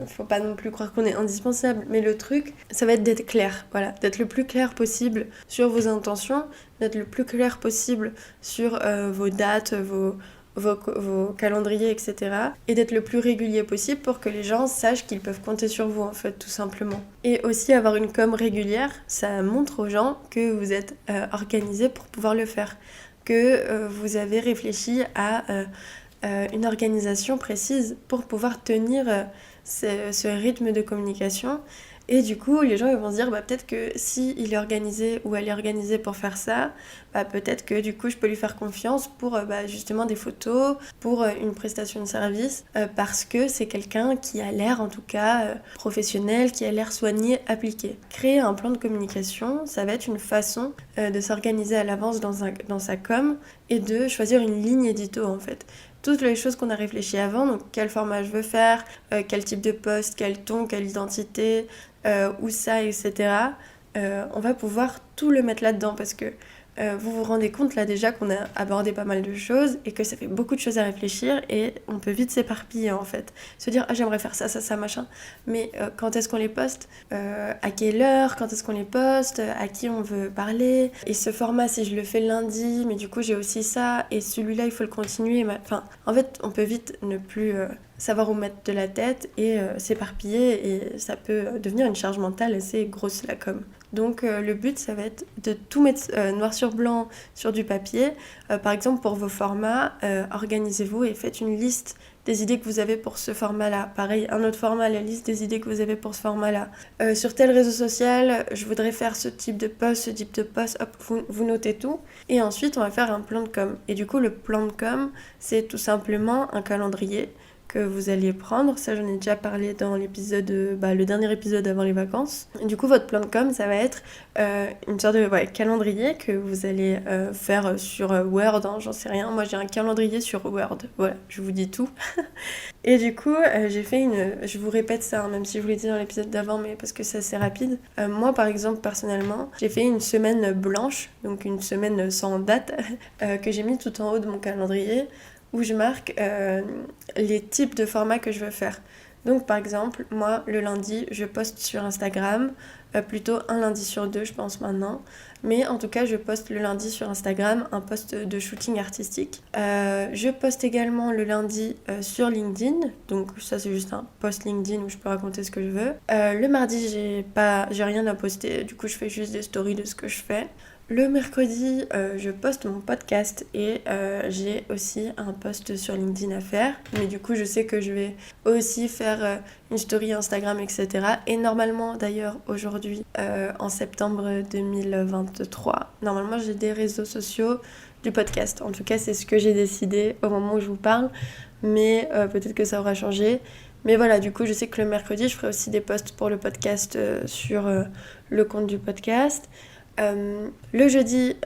faut pas non plus croire qu'on est indispensable. Mais le truc, ça va être d'être clair, voilà, d'être le plus clair possible sur vos intentions, d'être le plus clair possible sur vos dates, vos calendriers, etc. Et d'être le plus régulier possible pour que les gens sachent qu'ils peuvent compter sur vous, en fait, tout simplement. Et aussi avoir une com régulière, ça montre aux gens que vous êtes organisé pour pouvoir le faire, que vous avez réfléchi à une organisation précise pour pouvoir tenir ce rythme de communication. Et du coup, les gens ils vont se dire peut-être que si il est organisé ou elle est organisée pour faire ça, peut-être que du coup je peux lui faire confiance pour justement des photos, pour une prestation de service, parce que c'est quelqu'un qui a l'air en tout cas professionnel, qui a l'air soigné, appliqué. Créer un plan de communication, ça va être une façon de s'organiser à l'avance dans sa com et de choisir une ligne édito en fait. Toutes les choses qu'on a réfléchi avant, donc quel format je veux faire, quel type de post, quel ton, quelle identité, où ça, etc. On va pouvoir tout le mettre là-dedans parce que vous vous rendez compte là déjà qu'on a abordé pas mal de choses et que ça fait beaucoup de choses à réfléchir et on peut vite s'éparpiller en fait. Se dire j'aimerais faire ça, ça, ça, machin, mais quand est-ce qu'on les poste, à quelle heure, quand est-ce qu'on les poste, à qui on veut parler, et ce format si je le fais le lundi, mais du coup j'ai aussi ça, et celui-là il faut le continuer, enfin en fait on peut vite ne plus savoir où mettre de la tête et s'éparpiller, et ça peut devenir une charge mentale assez grosse la com. Donc le but, ça va être de tout mettre noir sur blanc sur du papier. Par exemple, pour vos formats, organisez-vous et faites une liste des idées que vous avez pour ce format-là. Pareil, un autre format, la liste des idées que vous avez pour ce format-là. Sur tel réseau social, je voudrais faire ce type de post, hop, vous notez tout. Et ensuite, on va faire un plan de com. Et du coup, le plan de com, c'est tout simplement un calendrier que vous alliez prendre. Ça, j'en ai déjà parlé dans l'épisode, le dernier épisode avant les vacances. Et du coup, votre plan de com, ça va être une sorte de calendrier que vous allez faire sur Word, hein, j'en sais rien. Moi, j'ai un calendrier sur Word. Voilà, je vous dis tout. Et du coup, j'ai fait je vous répète ça, hein, même si je vous l'ai dit dans l'épisode d'avant, mais parce que c'est assez rapide. Moi, par exemple, personnellement, j'ai fait une semaine blanche, donc une semaine sans date, que j'ai mis tout en haut de mon calendrier, où je marque les types de formats que je veux faire. Donc par exemple, moi le lundi, je poste sur Instagram, plutôt un lundi sur deux je pense maintenant, mais en tout cas je poste le lundi sur Instagram un post de shooting artistique. Je poste également le lundi sur LinkedIn, donc ça c'est juste un post LinkedIn où je peux raconter ce que je veux. Le mardi j'ai rien à poster, du coup je fais juste des stories de ce que je fais. Le mercredi, je poste mon podcast et j'ai aussi un post sur LinkedIn à faire. Mais du coup, je sais que je vais aussi faire une story Instagram, etc. Et normalement, d'ailleurs, aujourd'hui, en septembre 2023, normalement, j'ai des réseaux sociaux du podcast. En tout cas, c'est ce que j'ai décidé au moment où je vous parle. Mais peut-être que ça aura changé. Mais voilà, du coup, je sais que le mercredi, je ferai aussi des posts pour le podcast sur le compte du podcast. Le jeudi,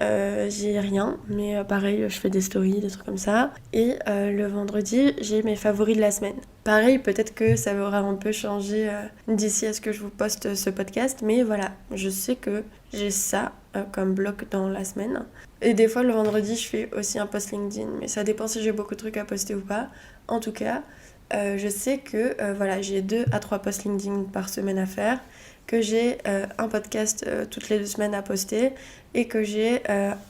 j'ai rien, mais pareil, je fais des stories, des trucs comme ça. Et le vendredi, j'ai mes favoris de la semaine. Pareil, peut-être que ça aura un peu changé d'ici à ce que je vous poste ce podcast, mais voilà, je sais que j'ai ça comme bloc dans la semaine. Et des fois, le vendredi, je fais aussi un post LinkedIn, mais ça dépend si j'ai beaucoup de trucs à poster ou pas. En tout cas, je sais que j'ai 2 à 3 posts LinkedIn par semaine à faire, que j'ai un podcast toutes les 2 semaines à poster et que j'ai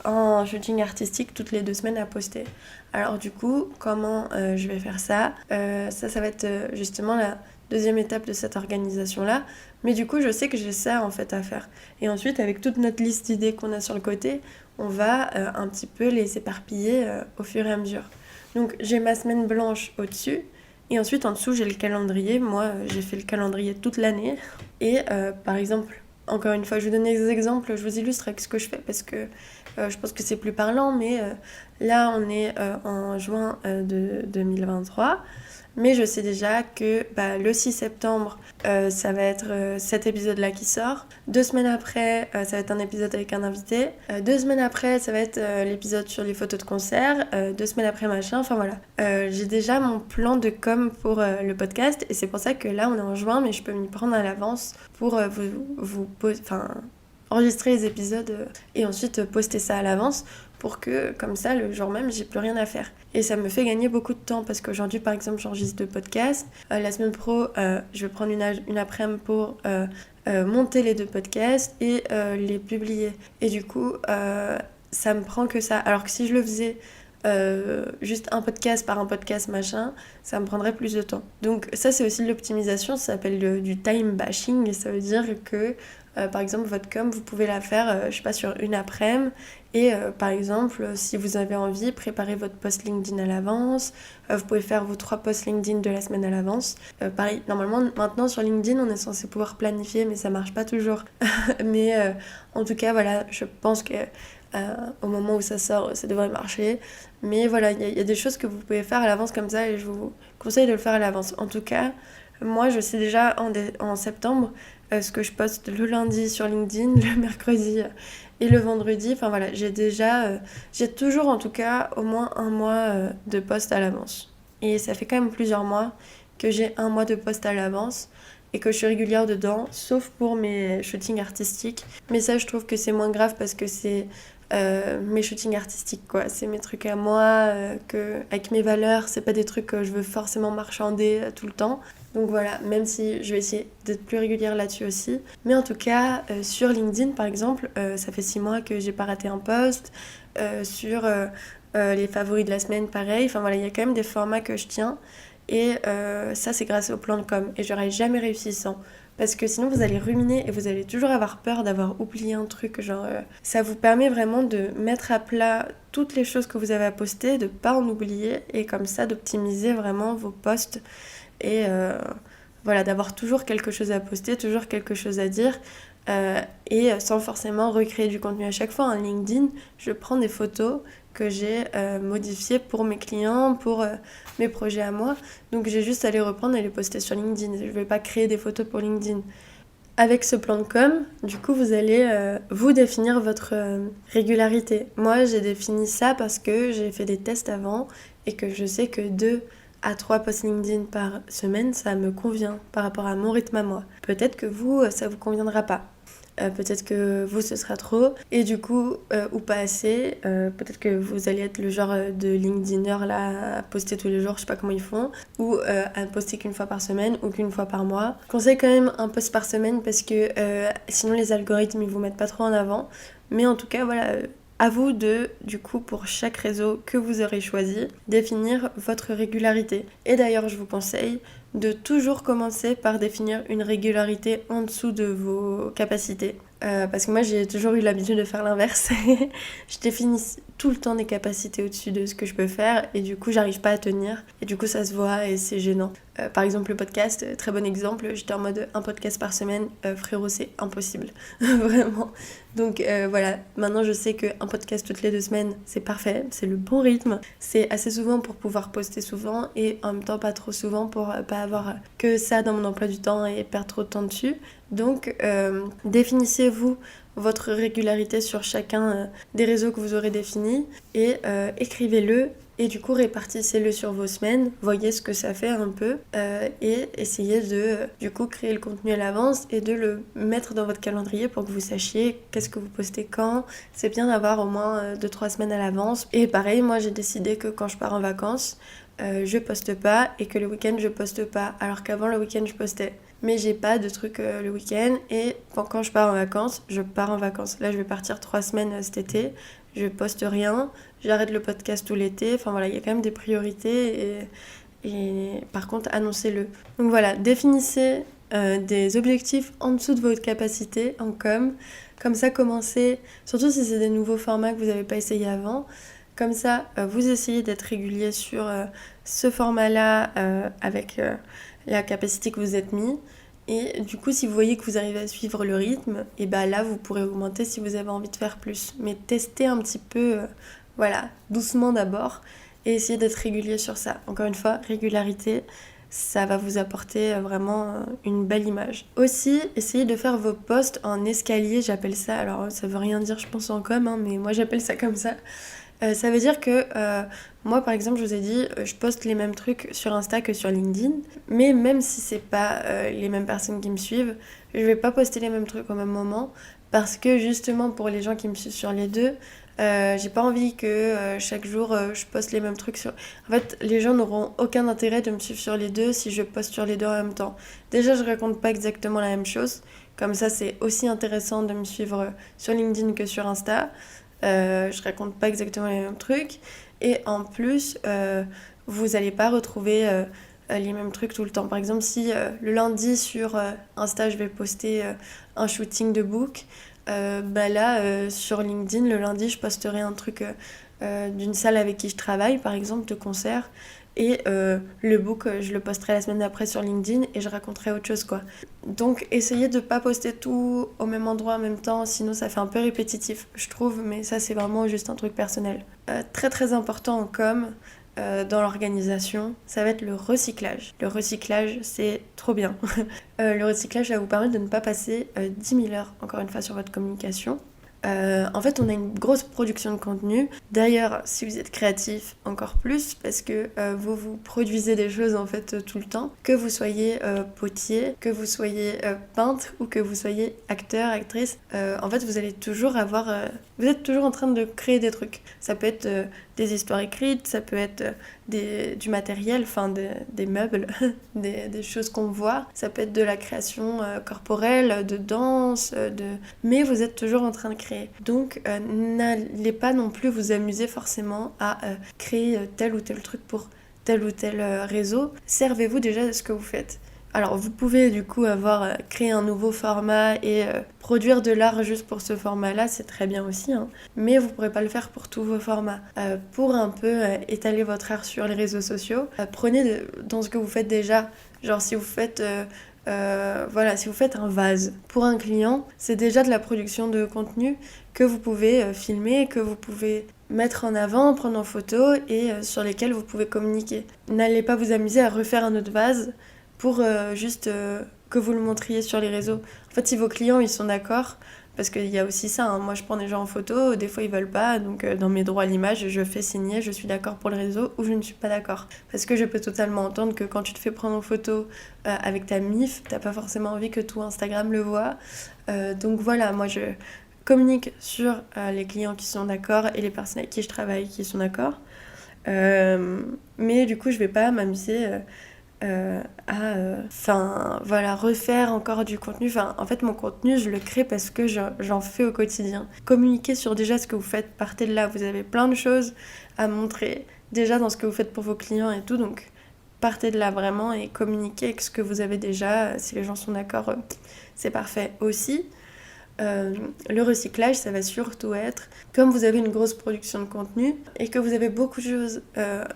un shooting artistique toutes les 2 semaines à poster. Alors du coup, comment je vais faire ça ça va être justement la deuxième étape de cette organisation-là. Mais du coup, je sais que j'ai ça en fait à faire. Et ensuite, avec toute notre liste d'idées qu'on a sur le côté, on va un petit peu les éparpiller au fur et à mesure. Donc j'ai ma semaine blanche au-dessus. Et ensuite, en dessous, j'ai le calendrier. Moi, j'ai fait le calendrier toute l'année. Et par exemple, encore une fois, je vous donne des exemples, je vous illustre avec ce que je fais parce que je pense que c'est plus parlant. Mais là, on est en juin de 2023. Mais je sais déjà que le 6 septembre, ça va être cet épisode-là qui sort. 2 semaines après, ça va être un épisode avec un invité. 2 semaines après, ça va être l'épisode sur les photos de concert. 2 semaines après, machin. Enfin voilà. J'ai déjà mon plan de com pour le podcast. Et c'est pour ça que là, on est en juin, mais je peux m'y prendre à l'avance pour enregistrer les épisodes et ensuite poster ça à l'avance pour que, comme ça, le jour même, j'ai plus rien à faire. Et ça me fait gagner beaucoup de temps parce qu'aujourd'hui, par exemple, j'enregistre 2 podcasts. La semaine pro, je vais prendre une après-midi pour monter les 2 podcasts et les publier. Et du coup, ça me prend que ça. Alors que si je le faisais juste un podcast par un podcast machin, ça me prendrait plus de temps. Donc ça, c'est aussi de l'optimisation, ça s'appelle du time bashing et ça veut dire que par exemple votre com, vous pouvez la faire je sais pas, sur une après-midi et par exemple si vous avez envie, préparez votre post LinkedIn à l'avance, vous pouvez faire vos 3 posts LinkedIn de la semaine à l'avance. Pareil, normalement maintenant sur LinkedIn on est censé pouvoir planifier mais ça marche pas toujours. Mais en tout cas voilà, je pense que au moment où ça sort, ça devrait marcher. Mais voilà, il y a des choses que vous pouvez faire à l'avance comme ça et je vous conseille de le faire à l'avance. En tout cas, moi, je sais déjà en septembre ce que je poste le lundi sur LinkedIn, le mercredi et le vendredi. Enfin voilà, j'ai toujours en tout cas au moins un mois de post à l'avance. Et ça fait quand même plusieurs mois que j'ai un mois de post à l'avance et que je suis régulière dedans, sauf pour mes shootings artistiques. Mais ça, je trouve que c'est moins grave parce que c'est mes shootings artistiques, quoi. C'est mes trucs à moi, avec mes valeurs, c'est pas des trucs que je veux forcément marchander tout le temps. Donc voilà, même si je vais essayer d'être plus régulière là-dessus aussi. Mais en tout cas, sur LinkedIn par exemple, ça fait 6 mois que j'ai pas raté un post. Sur les favoris de la semaine, pareil. Enfin voilà, il y a quand même des formats que je tiens. Et ça, c'est grâce au plan de com. Et j'aurais jamais réussi sans. Parce que sinon, vous allez ruminer et vous allez toujours avoir peur d'avoir oublié un truc. Ça vous permet vraiment de mettre à plat toutes les choses que vous avez à poster, de pas en oublier et comme ça d'optimiser vraiment vos posts et voilà, d'avoir toujours quelque chose à poster, toujours quelque chose à dire. Et sans forcément recréer du contenu à chaque fois. En LinkedIn, je prends des photos que j'ai modifiées pour mes clients, pour mes projets à moi. Donc j'ai juste à les reprendre et les poster sur LinkedIn. Je ne vais pas créer des photos pour LinkedIn. Avec ce plan de com, du coup, vous allez vous définir votre régularité. Moi, j'ai défini ça parce que j'ai fait des tests avant et que je sais que 2 à 3 posts LinkedIn par semaine, ça me convient par rapport à mon rythme à moi. Peut-être que vous, ça vous conviendra pas. Peut-être que vous ce sera trop et du coup ou pas assez, peut-être que vous allez être le genre de LinkedIner là à poster tous les jours, je sais pas comment ils font, ou à poster qu'une fois par semaine ou qu'une fois par mois. Je conseille quand même un post par semaine parce que sinon les algorithmes ils vous mettent pas trop en avant, mais en tout cas voilà, à vous de, du coup, pour chaque réseau que vous aurez choisi, définir votre régularité. Et d'ailleurs, je vous conseille de toujours commencer par définir une régularité en dessous de vos capacités. Parce que moi, j'ai toujours eu l'habitude de faire l'inverse. Je définis tout le temps des capacités au-dessus de ce que je peux faire et du coup, j'arrive pas à tenir. Et du coup, ça se voit et c'est gênant. Par exemple, le podcast, très bon exemple. J'étais en mode un podcast par semaine. Frérot, c'est impossible. Vraiment. Donc voilà, maintenant je sais qu'un podcast toutes les 2 semaines, c'est parfait, c'est le bon rythme. C'est assez souvent pour pouvoir poster souvent et en même temps pas trop souvent pour pas avoir que ça dans mon emploi du temps et perdre trop de temps dessus. Donc définissez-vous votre régularité sur chacun des réseaux que vous aurez définis et écrivez-le. Et du coup, répartissez-le sur vos semaines, voyez ce que ça fait un peu et essayez de, du coup, créer le contenu à l'avance et de le mettre dans votre calendrier pour que vous sachiez qu'est-ce que vous postez quand. C'est bien d'avoir au moins 2-3 semaines à l'avance. Et pareil, moi, j'ai décidé que quand je pars en vacances, je poste pas et que le week-end, je poste pas. Alors qu'avant, le week-end, je postais. Mais j'ai pas de trucs le week-end et quand je pars en vacances, je pars en vacances. Là, je vais partir 3 semaines cet été. Je poste rien, j'arrête le podcast tout l'été, enfin voilà, il y a quand même des priorités et par contre, annoncez-le. Donc voilà, définissez des objectifs en dessous de votre capacité en com, comme ça commencez, surtout si c'est des nouveaux formats que vous n'avez pas essayé avant, comme ça vous essayez d'être régulier sur ce format-là avec la capacité que vous êtes mis. Et du coup, si vous voyez que vous arrivez à suivre le rythme, et bah là, vous pourrez augmenter si vous avez envie de faire plus. Mais testez un petit peu, voilà, doucement d'abord, et essayez d'être régulier sur ça. Encore une fois, régularité, ça va vous apporter vraiment une belle image. Aussi, essayez de faire vos posts en escalier, j'appelle ça. Alors, ça veut rien dire, je pense, en com, hein, mais moi, j'appelle ça comme ça. Ça veut dire que moi, par exemple, je vous ai dit, je poste les mêmes trucs sur Insta que sur LinkedIn, mais même si c'est pas les mêmes personnes qui me suivent, je vais pas poster les mêmes trucs au même moment parce que justement pour les gens qui me suivent sur les deux, j'ai pas envie que chaque jour je poste les mêmes trucs sur. En fait, les gens n'auront aucun intérêt de me suivre sur les deux si je poste sur les deux en même temps. Déjà, je raconte pas exactement la même chose, comme ça, c'est aussi intéressant de me suivre sur LinkedIn que sur Insta. Je raconte pas exactement les mêmes trucs et en plus vous n'allez pas retrouver les mêmes trucs tout le temps. Par exemple, si le lundi sur Insta je vais poster un shooting de book, bah là sur LinkedIn le lundi je posterai un truc d'une salle avec qui je travaille, par exemple de concert. Et le book, je le posterai la semaine d'après sur LinkedIn et je raconterai autre chose, quoi. Donc, essayez de pas poster tout au même endroit en même temps, sinon ça fait un peu répétitif, je trouve, mais ça, c'est vraiment juste un truc personnel. Très très important en com, dans l'organisation, ça va être le recyclage. Le recyclage, c'est trop bien. Le recyclage va vous permettre de ne pas passer 10 000 heures, encore une fois, sur votre communication. En fait, on a une grosse production de contenu. D'ailleurs, si vous êtes créatif, encore plus, parce que vous produisez des choses en fait tout le temps. Que vous soyez potier, que vous soyez peintre ou que vous soyez acteur, actrice, en fait, vous allez toujours avoir... vous êtes toujours en train de créer des trucs. Ça peut être des histoires écrites, ça peut être du matériel, enfin des meubles, des choses qu'on voit. Ça peut être de la création corporelle, de danse, mais vous êtes toujours en train de créer. Donc n'allez pas non plus vous amuser forcément à créer tel ou tel truc pour tel ou tel réseau, servez-vous déjà de ce que vous faites. Alors vous pouvez du coup créer un nouveau format et produire de l'art juste pour ce format-là, c'est très bien aussi, hein. Mais vous ne pourrez pas le faire pour tous vos formats. Pour un peu étaler votre art sur les réseaux sociaux, prenez dans ce que vous faites déjà. Genre si vous faites... si vous faites un vase pour un client, c'est déjà de la production de contenu que vous pouvez filmer, que vous pouvez mettre en avant, prendre en photo et sur lesquels vous pouvez communiquer. N'allez pas vous amuser à refaire un autre vase pour juste que vous le montriez sur les réseaux. En fait, si vos clients ils sont d'accord, parce qu'il y a aussi ça, hein. Moi je prends des gens en photo, des fois ils veulent pas, donc dans mes droits à l'image, je fais signer, je suis d'accord pour le réseau ou je ne suis pas d'accord. Parce que je peux totalement entendre que quand tu te fais prendre en photo avec ta MIF, t'as pas forcément envie que tout Instagram le voit. Donc voilà, moi je communique sur les clients qui sont d'accord et les personnes avec qui je travaille qui sont d'accord. Mais du coup, je vais pas m'amuser refaire encore du contenu. En fait, mon contenu, je le crée parce que j'en fais au quotidien. Communiquez sur déjà ce que vous faites, partez de là. Vous avez plein de choses à montrer déjà dans ce que vous faites pour vos clients et tout. Donc, partez de là vraiment et communiquez avec ce que vous avez déjà. Si les gens sont d'accord, c'est parfait aussi. Le recyclage, ça va surtout être comme vous avez une grosse production de contenu et que vous avez beaucoup de choses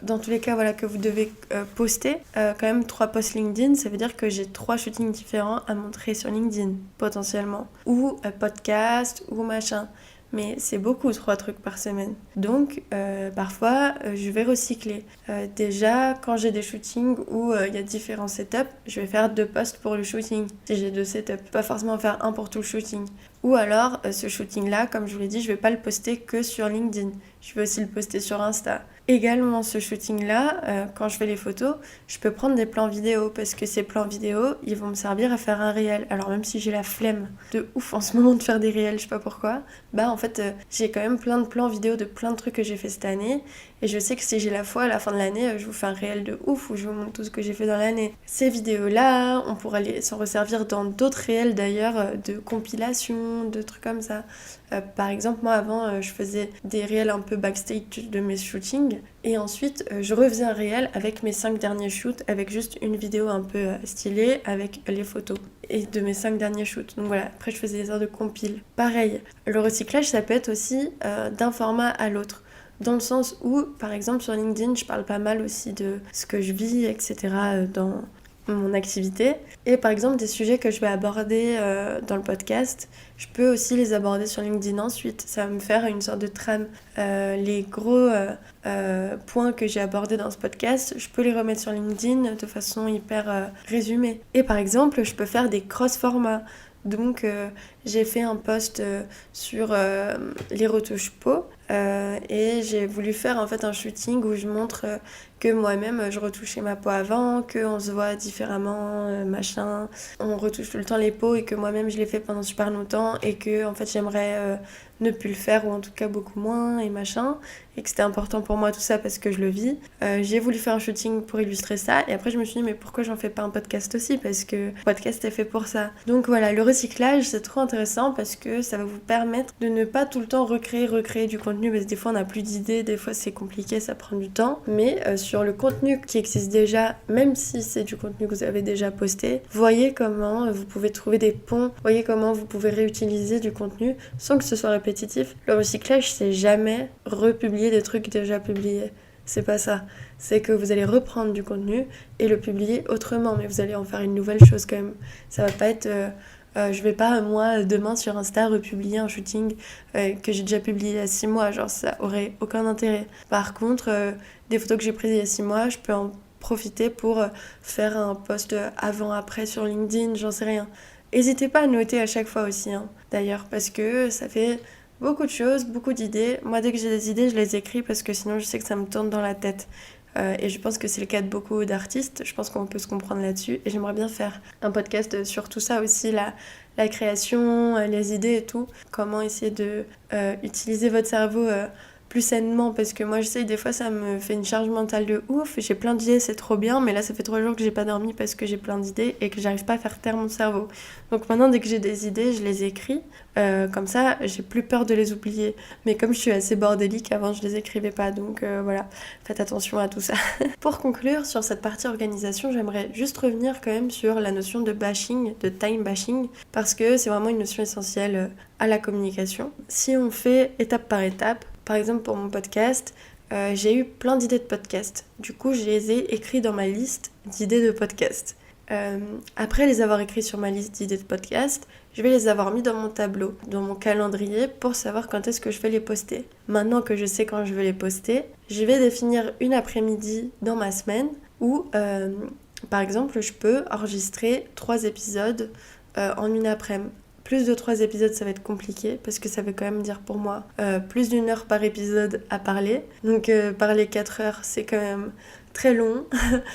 dans tous les cas que vous devez poster, quand même 3 posts LinkedIn, ça veut dire que j'ai 3 shootings différents à montrer sur LinkedIn potentiellement, ou podcast ou machin. Mais c'est beaucoup 3 trucs par semaine. Donc parfois je vais recycler. Déjà quand j'ai des shootings où il y a différents setups, je vais faire 2 posts pour le shooting. Si j'ai 2 setups, pas forcément faire un pour tout le shooting. Ou alors ce shooting là, comme je vous l'ai dit, je vais pas le poster que sur LinkedIn. Je vais aussi le poster sur Insta. Également ce shooting là, quand je fais les photos, je peux prendre des plans vidéo parce que ces plans vidéo, ils vont me servir à faire un réel. Alors même si j'ai la flemme de ouf en ce moment de faire des réels, je sais pas pourquoi, en fait j'ai quand même plein de plans vidéo de plein de trucs que j'ai fait cette année et je sais que si j'ai la foi à la fin de l'année, je vous fais un réel de ouf où je vous montre tout ce que j'ai fait dans l'année. Ces vidéos là, on pourra s'en resservir dans d'autres réels d'ailleurs, de compilation, de trucs comme ça. Par exemple, moi avant je faisais des réels un peu backstage de mes shootings et ensuite je refaisais un réel avec mes 5 derniers shoots avec juste une vidéo un peu stylée avec les photos et de mes 5 derniers shoots. Donc voilà, après je faisais des sortes de compiles. Pareil, le recyclage ça peut être aussi d'un format à l'autre. Dans le sens où, par exemple sur LinkedIn, je parle pas mal aussi de ce que je vis, etc. dans mon activité. Et par exemple, des sujets que je vais aborder dans le podcast, je peux aussi les aborder sur LinkedIn ensuite. Ça va me faire une sorte de trame. Les gros points que j'ai abordés dans ce podcast, je peux les remettre sur LinkedIn de façon hyper résumée. Et par exemple, je peux faire des cross-formats. Donc j'ai fait un post sur les retouches peau et j'ai voulu faire en fait un shooting où je montre que moi-même je retouchais ma peau avant, qu'on se voit différemment, machin. On retouche tout le temps les peaux et que moi-même je l'ai fait pendant super longtemps et que en fait j'aimerais ne plus le faire ou en tout cas beaucoup moins et machin. Et que c'était important pour moi tout ça parce que je le vis. J'ai voulu faire un shooting pour illustrer ça et après je me suis dit mais pourquoi j'en fais pas un podcast aussi parce que le podcast est fait pour ça. Donc voilà, le recyclage c'est trop intéressant parce que ça va vous permettre de ne pas tout le temps recréer du contenu parce que des fois on n'a plus d'idées, des fois c'est compliqué, ça prend du temps. Mais sur le contenu qui existe déjà, même si c'est du contenu que vous avez déjà posté, voyez comment vous pouvez trouver des ponts, voyez comment vous pouvez réutiliser du contenu sans que ce soit répétitif. Le recyclage c'est jamais republier des trucs déjà publiés. C'est pas ça. C'est que vous allez reprendre du contenu et le publier autrement, mais vous allez en faire une nouvelle chose quand même. Ça va pas être... je vais pas, moi, demain sur Insta, republier un shooting que j'ai déjà publié il y a 6 mois. Genre, ça aurait aucun intérêt. Par contre, des photos que j'ai prises il y a 6 mois, je peux en profiter pour faire un post avant-après sur LinkedIn, j'en sais rien. N'hésitez pas à noter à chaque fois aussi, hein, d'ailleurs, parce que ça fait... beaucoup de choses, beaucoup d'idées. Moi, dès que j'ai des idées, je les écris parce que sinon, je sais que ça me tourne dans la tête. Et je pense que c'est le cas de beaucoup d'artistes. Je pense qu'on peut se comprendre là-dessus. Et j'aimerais bien faire un podcast sur tout ça aussi, la création, les idées et tout. Comment essayer de utiliser votre cerveau plus sainement, parce que moi je sais des fois ça me fait une charge mentale de ouf, j'ai plein d'idées, c'est trop bien, mais là ça fait 3 jours que j'ai pas dormi parce que j'ai plein d'idées et que j'arrive pas à faire taire mon cerveau. Donc maintenant dès que j'ai des idées, je les écris, comme ça j'ai plus peur de les oublier. Mais comme je suis assez bordélique, avant je les écrivais pas, donc voilà, faites attention à tout ça. Pour conclure sur cette partie organisation, j'aimerais juste revenir quand même sur la notion de bashing, de time bashing, parce que c'est vraiment une notion essentielle à la communication. Si on fait étape par étape, par exemple pour mon podcast, j'ai eu plein d'idées de podcast. Du coup, je les ai écrits dans ma liste d'idées de podcast. Après les avoir écrits sur ma liste d'idées de podcast, je vais les avoir mis dans mon tableau, dans mon calendrier pour savoir quand est-ce que je vais les poster. Maintenant que je sais quand je vais les poster, je vais définir une après-midi dans ma semaine où, par exemple, je peux enregistrer 3 épisodes en une après-midi. Plus de 3 épisodes, ça va être compliqué parce que ça veut quand même dire pour moi plus d'1 heure par épisode à parler. Donc parler 4 heures, c'est quand même très long.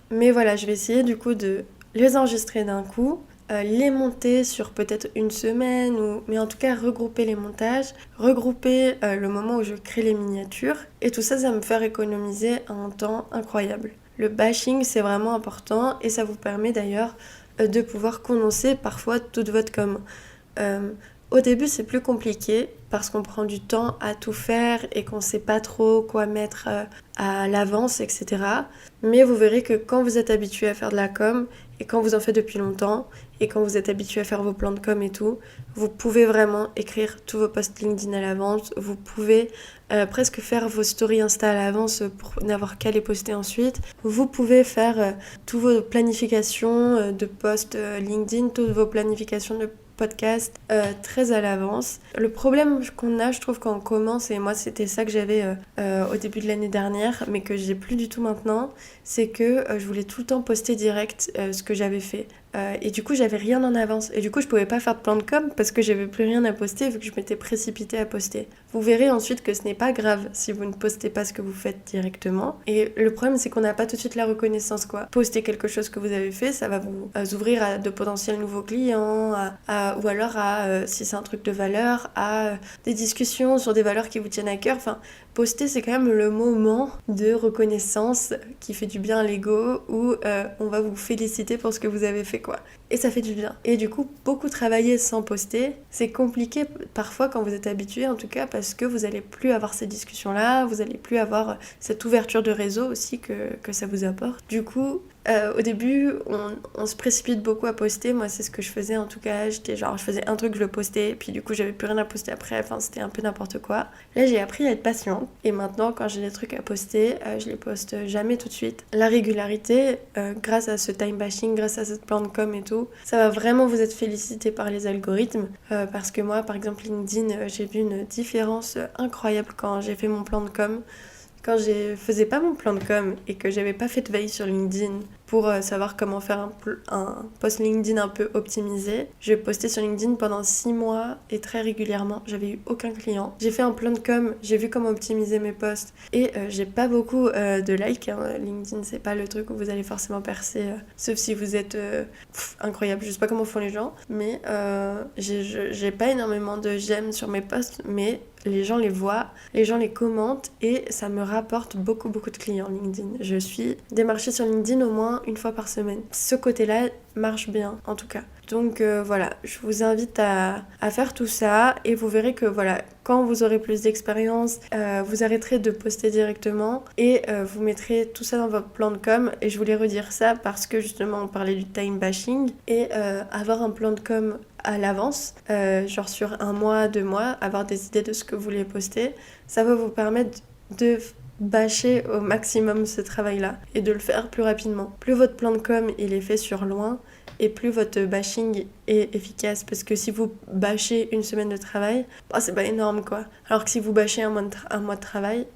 Mais voilà, je vais essayer du coup de les enregistrer d'un coup, les monter sur peut-être une semaine, mais en tout cas regrouper les montages, regrouper le moment où je crée les miniatures. Et tout ça, ça va me faire économiser un temps incroyable. Le bashing, c'est vraiment important et ça vous permet d'ailleurs de pouvoir condenser parfois toute votre com. Au début, c'est plus compliqué parce qu'on prend du temps à tout faire et qu'on sait pas trop quoi mettre à l'avance, etc. Mais vous verrez que quand vous êtes habitué à faire de la com et quand vous en faites depuis longtemps et quand vous êtes habitué à faire vos plans de com et tout, vous pouvez vraiment écrire tous vos posts LinkedIn à l'avance. Vous pouvez presque faire vos stories Insta à l'avance pour n'avoir qu'à les poster ensuite. Vous pouvez faire toutes vos planifications de posts LinkedIn, toutes vos planifications de podcast très à l'avance. Le problème qu'on a, je trouve, quand on commence, et moi c'était ça que j'avais au début de l'année dernière, mais que j'ai plus du tout maintenant, c'est que je voulais tout le temps poster direct ce que j'avais fait. Et du coup, j'avais rien en avance. Et du coup, je pouvais pas faire de plan de com parce que j'avais plus rien à poster vu que je m'étais précipitée à poster. Vous verrez ensuite que ce n'est pas grave si vous ne postez pas ce que vous faites directement. Et le problème, c'est qu'on n'a pas tout de suite la reconnaissance, quoi. Poster quelque chose que vous avez fait, ça va vous ouvrir à de potentiels nouveaux clients, ou alors si c'est un truc de valeur, à des discussions sur des valeurs qui vous tiennent à cœur. Enfin, poster, c'est quand même le moment de reconnaissance qui fait du bien à l'ego, où on va vous féliciter pour ce que vous avez fait, quoi. Et ça fait du bien. Et du coup, beaucoup travailler sans poster, c'est compliqué parfois quand vous êtes habitué, en tout cas, parce que vous allez plus avoir ces discussions-là, vous allez plus avoir cette ouverture de réseau aussi que ça vous apporte. Du coup, au début, on se précipite beaucoup à poster. Moi, c'est ce que je faisais en tout cas. J'étais genre, je faisais un truc, je le postais, puis du coup, j'avais plus rien à poster après. Enfin, c'était un peu n'importe quoi. Là, j'ai appris à être patiente. Et maintenant, quand j'ai des trucs à poster, je les poste jamais tout de suite. La régularité, grâce à ce time bashing, grâce à cette plan de com et tout, ça va vraiment vous être félicité par les algorithmes. Parce que moi, par exemple, LinkedIn, j'ai vu une différence incroyable quand j'ai fait mon plan de com. Quand je faisais pas mon plan de com et que j'avais pas fait de veille sur LinkedIn pour savoir comment faire un post LinkedIn un peu optimisé, je postais sur LinkedIn pendant 6 mois et très régulièrement. J'avais eu aucun client. J'ai fait un plan de com, j'ai vu comment optimiser mes posts et j'ai pas beaucoup de likes. LinkedIn, c'est pas le truc où vous allez forcément percer, sauf si vous êtes incroyable. Je sais pas comment font les gens, mais j'ai pas énormément de j'aime sur mes posts, mais les gens les voient, les gens les commentent et ça me rapporte beaucoup de clients LinkedIn. Je suis démarchée sur LinkedIn au moins une fois par semaine. Ce côté-là marche bien en tout cas. Donc voilà, je vous invite à faire tout ça et vous verrez que voilà, quand vous aurez plus d'expérience, vous arrêterez de poster directement et vous mettrez tout ça dans votre plan de com. Et je voulais redire ça parce que justement on parlait du time bashing et avoir un plan de com à l'avance, genre sur 1 mois, 2 mois, avoir des idées de ce que vous voulez poster, ça va vous permettre de bâcher au maximum ce travail-là et de le faire plus rapidement. Plus votre plan de com il est fait sur loin et plus votre bashing est efficace, parce que si vous bâchez une semaine de travail, c'est pas énorme quoi. Alors que si vous bâchez un mois de travail,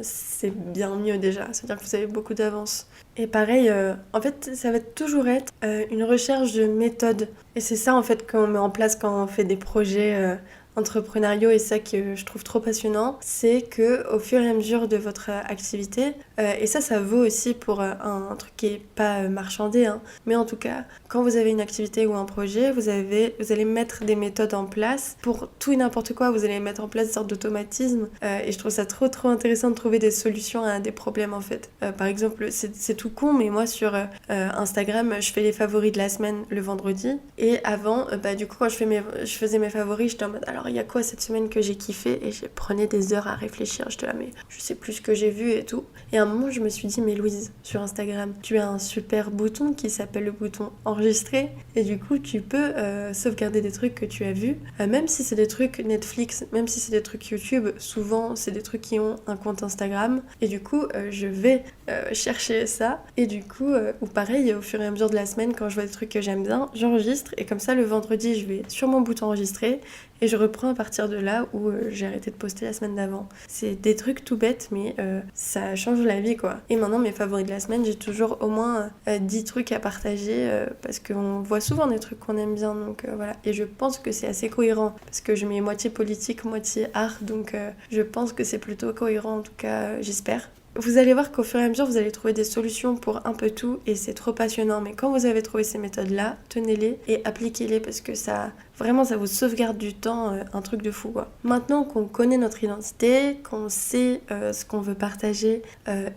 c'est bien mieux déjà, c'est-à-dire que vous avez beaucoup d'avance. Et pareil, en fait, ça va toujours être une recherche de méthode. Et c'est ça en fait qu'on met en place quand on fait des projets entrepreneuriaux et ça que je trouve trop passionnant, c'est que au fur et à mesure de votre activité, et ça vaut aussi pour un truc qui est pas marchandé, hein, mais en tout cas, quand vous avez une activité ou un projet, vous allez mettre des méthodes en place pour tout et n'importe quoi. Vous allez mettre en place des sortes d'automatismes et je trouve ça trop intéressant de trouver des solutions à des problèmes en fait. Par exemple, c'est tout con, mais moi sur Instagram, je fais les favoris de la semaine le vendredi et avant, du coup quand je faisais mes favoris, j'étais en mode alors il y a quoi cette semaine que j'ai kiffé et je prenais des heures à réfléchir. J'étais là mais je sais plus ce que j'ai vu et tout. Et à un moment je me suis dit mais Louise, sur Instagram, tu as un super bouton qui s'appelle le bouton enregistrer et du coup tu peux sauvegarder des trucs que tu as vus, même si c'est des trucs Netflix, même si c'est des trucs YouTube, souvent c'est des trucs qui ont un compte Instagram et du coup je vais chercher ça et du coup ou pareil au fur et à mesure de la semaine quand je vois des trucs que j'aime bien, j'enregistre et comme ça le vendredi je vais sur mon bouton enregistrer et je reprends à partir de là où j'ai arrêté de poster la semaine d'avant. C'est des trucs tout bêtes mais ça change la vie quoi. Et maintenant mes favoris de la semaine, j'ai toujours au moins 10 trucs à partager parce qu'on voit souvent des trucs qu'on aime bien donc voilà. Et je pense que c'est assez cohérent parce que je mets moitié politique, moitié art donc je pense que c'est plutôt cohérent en tout cas j'espère. Vous allez voir qu'au fur et à mesure, vous allez trouver des solutions pour un peu tout et c'est trop passionnant. Mais quand vous avez trouvé ces méthodes-là, tenez-les et appliquez-les parce que ça vous sauvegarde du temps, un truc de fou quoi. Maintenant qu'on connaît notre identité, qu'on sait ce qu'on veut partager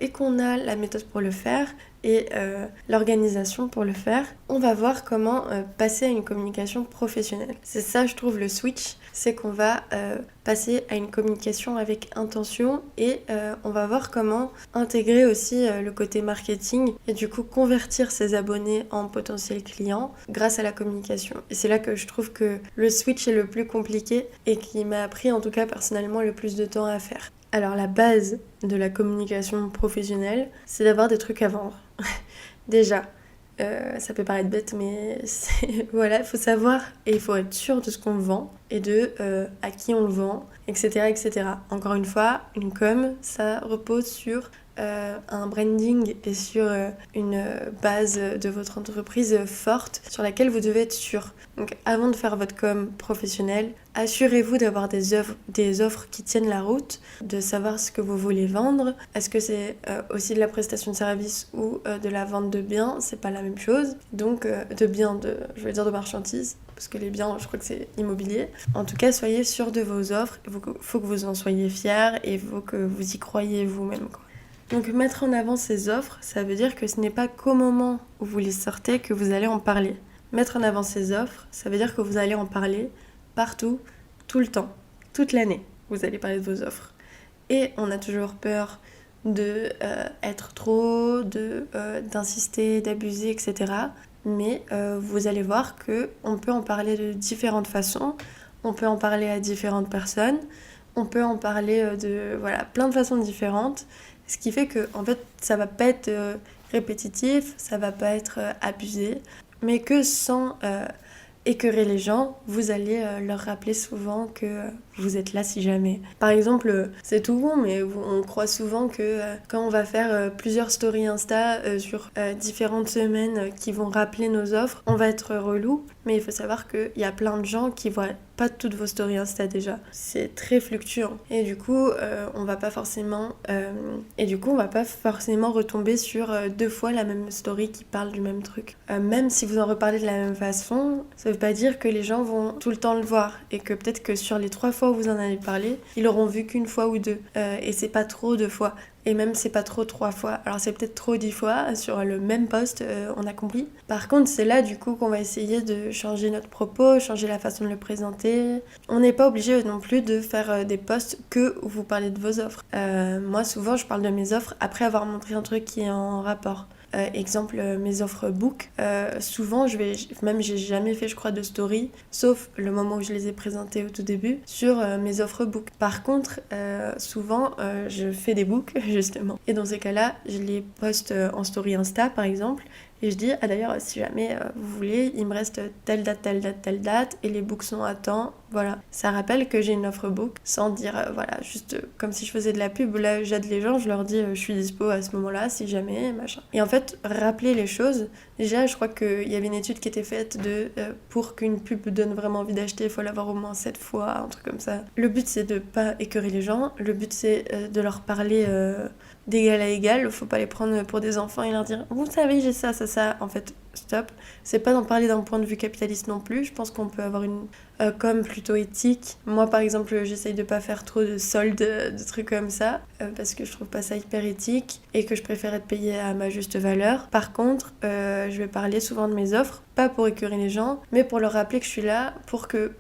et qu'on a la méthode pour le faire, et l'organisation pour le faire, on va voir comment passer à une communication professionnelle. C'est ça, je trouve, le switch, c'est qu'on va passer à une communication avec intention et on va voir comment intégrer aussi le côté marketing et du coup convertir ses abonnés en potentiels clients grâce à la communication. Et c'est là que je trouve que le switch est le plus compliqué et qui m'a pris en tout cas personnellement le plus de temps à faire. Alors la base de la communication professionnelle, c'est d'avoir des trucs à vendre. Déjà, ça peut paraître bête, mais voilà, il faut savoir et il faut être sûr de ce qu'on vend et de à qui on le vend, etc., etc. Encore une fois, une com, ça repose sur un branding et sur une base de votre entreprise forte sur laquelle vous devez être sûr. Donc avant de faire votre com professionnelle, assurez-vous d'avoir des offres qui tiennent la route, de savoir ce que vous voulez vendre. Est-ce que c'est aussi de la prestation de service ou de la vente de biens? C'est pas la même chose. Donc je vais dire de marchandises, parce que les biens, je crois que c'est immobilier. En tout cas, soyez sûr de vos offres. Il faut que vous en soyez fiers et il faut que vous y croyez vous-même, quoi. Donc mettre en avant ces offres, ça veut dire que ce n'est pas qu'au moment où vous les sortez que vous allez en parler. Mettre en avant ces offres, ça veut dire que vous allez en parler partout, tout le temps, toute l'année. Vous allez parler de vos offres. Et on a toujours peur de être trop, d'insister, d'abuser, etc. Mais vous allez voir qu'on peut en parler de différentes façons. On peut en parler à différentes personnes. On peut en parler de plein de façons différentes. Ce qui fait que en fait, ça va pas être répétitif, ça va pas être abusé, mais que sans écœurer les gens, vous allez leur rappeler souvent que vous êtes là si jamais. Par exemple, c'est tout bon, mais on croit souvent que quand on va faire plusieurs stories Insta sur différentes semaines qui vont rappeler nos offres, on va être relou. Mais il faut savoir qu'il y a plein de gens qui voient pas toutes vos stories Insta déjà. C'est très fluctuant. Et du coup, on va pas forcément retomber sur 2 fois la même story qui parle du même truc. Même si vous en reparlez de la même façon, ça veut pas dire que les gens vont tout le temps le voir. Et que peut-être que sur les 3 fois où vous en avez parlé, ils l'auront vu qu'une fois ou 2. Et c'est pas trop 2 fois. Et même c'est pas trop 3 fois. Alors c'est peut-être trop 10 fois sur le même post, on a compris. Par contre, c'est là du coup qu'on va essayer de changer notre propos, changer la façon de le présenter. On n'est pas obligé non plus de faire des posts que où vous parlez de vos offres. Moi souvent je parle de mes offres après avoir montré un truc qui est en rapport. Exemple mes offres book, souvent j'ai jamais fait je crois de story sauf le moment où je les ai présentées au tout début sur mes offres book. Par contre souvent je fais des books justement et dans ces cas là je les poste en story Insta par exemple Et je dis, ah d'ailleurs, si jamais vous voulez, il me reste telle date, telle date, telle date, et les books sont à temps. Voilà. Ça rappelle que j'ai une offre book, sans dire, voilà, juste comme si je faisais de la pub. Là, j'aide les gens, je leur dis, je suis dispo à ce moment-là, si jamais, machin. Et en fait, rappeler les choses. Déjà, je crois qu'il y avait une étude qui était faite de pour qu'une pub donne vraiment envie d'acheter, il faut l'avoir au moins 7 fois, un truc comme ça. Le but, c'est de pas écœurer les gens. Le but, c'est de leur parler d'égal à égal. Faut pas les prendre pour des enfants et leur dire, vous savez, j'ai ça, ça, ça. En fait, stop. C'est pas d'en parler d'un point de vue capitaliste non plus. Je pense qu'on peut avoir une com plutôt éthique. Moi, par exemple, j'essaye de pas faire trop de soldes, de trucs comme ça, parce que je trouve pas ça hyper éthique et que je préfère être payée à ma juste valeur. Par contre, je vais parler souvent de mes offres, pas pour écœurer les gens, mais pour leur rappeler que je suis là, pour que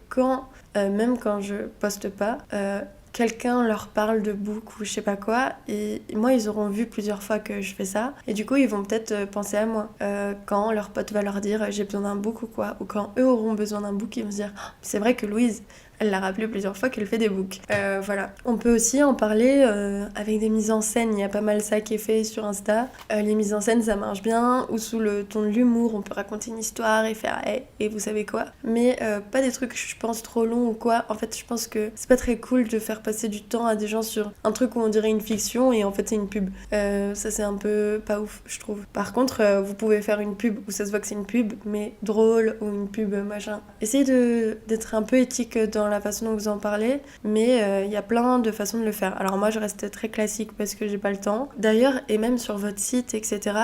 même quand je poste pas, quelqu'un leur parle de book ou je sais pas quoi, et moi ils auront vu plusieurs fois que je fais ça, et du coup ils vont peut-être penser à moi quand leur pote va leur dire j'ai besoin d'un book ou quoi, ou quand eux auront besoin d'un book, ils vont se dire oh, c'est vrai que Louise elle l'a rappelé plusieurs fois qu'elle fait des books. Voilà. On peut aussi en parler avec des mises en scène. Il y a pas mal ça qui est fait sur Insta. Les mises en scène, ça marche bien. Ou sous le ton de l'humour, on peut raconter une histoire et faire hey, et vous savez quoi. Mais pas des trucs, je pense, trop longs ou quoi. En fait, je pense que c'est pas très cool de faire passer du temps à des gens sur un truc où on dirait une fiction et en fait c'est une pub. Ça, c'est un peu pas ouf, je trouve. Par contre, vous pouvez faire une pub où ça se voit que c'est une pub, mais drôle, ou une pub machin. Essayez d'être un peu éthique dans la façon dont vous en parlez, mais il y a plein de façons de le faire. Alors moi je reste très classique parce que j'ai pas le temps. D'ailleurs, et même sur votre site, etc.,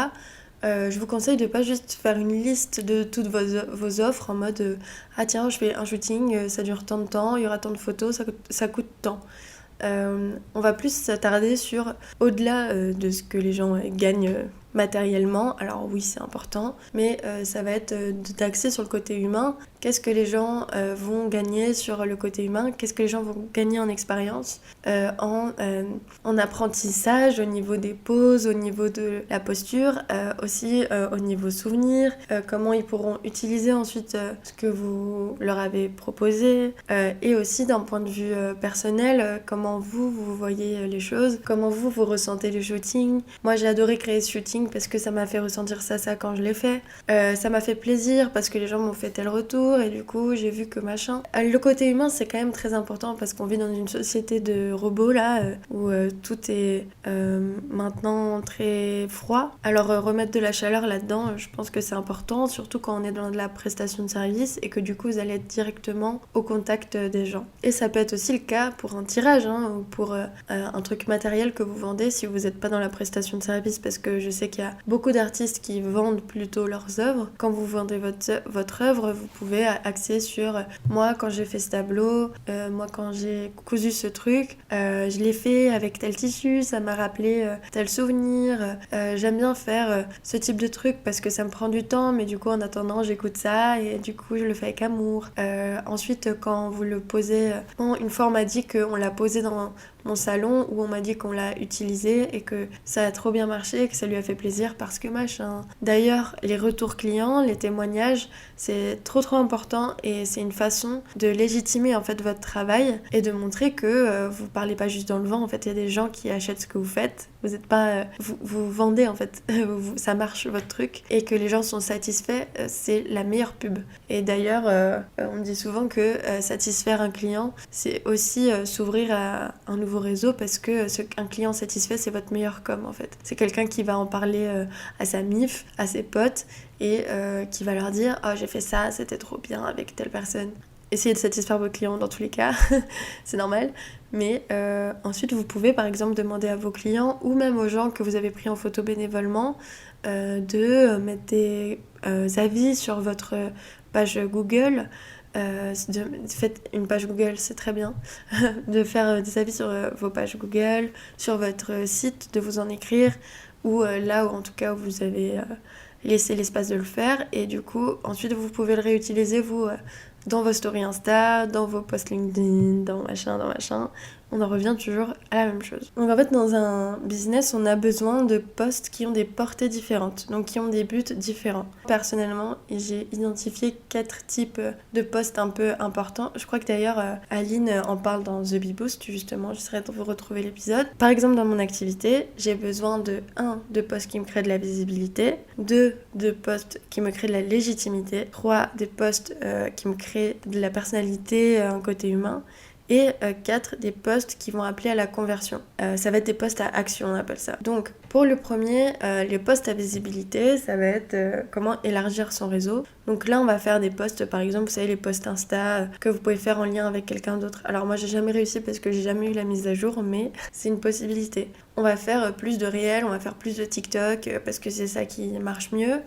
je vous conseille de pas juste faire une liste de toutes vos offres en mode ah tiens, je fais un shooting, ça dure tant de temps, il y aura tant de photos, ça coûte tant. On va plus s'attarder sur au-delà de ce que les gens gagnent matériellement. Alors oui, c'est important, mais ça va être d'axer sur le côté humain. Qu'est-ce que les gens vont gagner sur le côté humain? Qu'est-ce que les gens vont gagner en expérience, en apprentissage, au niveau des poses, au niveau de la posture, aussi au niveau souvenir, comment ils pourront utiliser ensuite ce que vous leur avez proposé, et aussi d'un point de vue personnel, comment vous voyez les choses, comment vous ressentez les shootings. Moi, j'ai adoré créer ce shooting parce que ça m'a fait ressentir ça quand je l'ai fait. Ça m'a fait plaisir parce que les gens m'ont fait tel retour et du coup j'ai vu que machin. Le côté humain c'est quand même très important parce qu'on vit dans une société de robots là où tout est maintenant très froid. Alors remettre de la chaleur là-dedans, je pense que c'est important, surtout quand on est dans de la prestation de service et que du coup vous allez être directement au contact des gens. Et ça peut être aussi le cas pour un tirage ou pour un truc matériel que vous vendez si vous n'êtes pas dans la prestation de service, parce que je sais qu'il y a beaucoup d'artistes qui vendent plutôt leurs œuvres. Quand vous vendez votre œuvre, vous pouvez axer sur moi quand j'ai fait ce tableau, moi quand j'ai cousu ce truc, je l'ai fait avec tel tissu, ça m'a rappelé tel souvenir, j'aime bien faire ce type de truc parce que ça me prend du temps, mais du coup en attendant j'écoute ça et du coup je le fais avec amour. Ensuite quand vous le posez, une fois on m'a dit qu'on l'a posé dans mon salon où on m'a dit qu'on l'a utilisé et que ça a trop bien marché et que ça lui a fait plaisir parce que machin. D'ailleurs, les retours clients, les témoignages, c'est trop important et c'est une façon de légitimer en fait votre travail et de montrer que vous parlez pas juste dans le vent. En fait, il y a des gens qui achètent ce que vous faites. Vous êtes pas, vous vendez en fait, ça marche votre truc et que les gens sont satisfaits, c'est la meilleure pub. Et d'ailleurs, on me dit souvent que satisfaire un client, c'est aussi s'ouvrir à un nouveau réseau parce que un client satisfait, c'est votre meilleur com en fait. C'est quelqu'un qui va en parler à sa mif, à ses potes et qui va leur dire oh j'ai fait ça, c'était trop bien avec telle personne. Essayez de satisfaire vos clients dans tous les cas, c'est normal. Mais ensuite, vous pouvez par exemple demander à vos clients ou même aux gens que vous avez pris en photo bénévolement de mettre des avis sur votre page Google. Faites une page Google, c'est très bien. De faire des avis sur vos pages Google, sur votre site, de vous en écrire, ou là où en tout cas où vous avez laissé l'espace de le faire. Et du coup, ensuite, vous pouvez le réutiliser, vous, dans vos stories Insta, dans vos posts LinkedIn, dans machin. on en revient toujours à la même chose. Donc en fait, dans un business, on a besoin de posts qui ont des portées différentes, donc qui ont des buts différents. Personnellement, j'ai identifié 4 types de posts un peu importants. Je crois que d'ailleurs, Aline en parle dans The Bee Boost, justement, j'essaierai de vous retrouver l'épisode. Par exemple, dans mon activité, j'ai besoin de 1 de posts qui me créent de la visibilité, 2 de posts qui me créent de la légitimité, 3 des posts qui me créent de la personnalité, un côté humain, et 4 des posts qui vont appeler à la conversion. Ça va être des posts à action, on appelle ça. Donc pour le premier, les posts à visibilité, ça va être comment élargir son réseau. Donc là on va faire des posts, par exemple, vous savez, les posts Insta que vous pouvez faire en lien avec quelqu'un d'autre. Alors moi j'ai jamais réussi parce que j'ai jamais eu la mise à jour, mais c'est une possibilité. On va faire plus de réels, on va faire plus de TikTok parce que c'est ça qui marche mieux.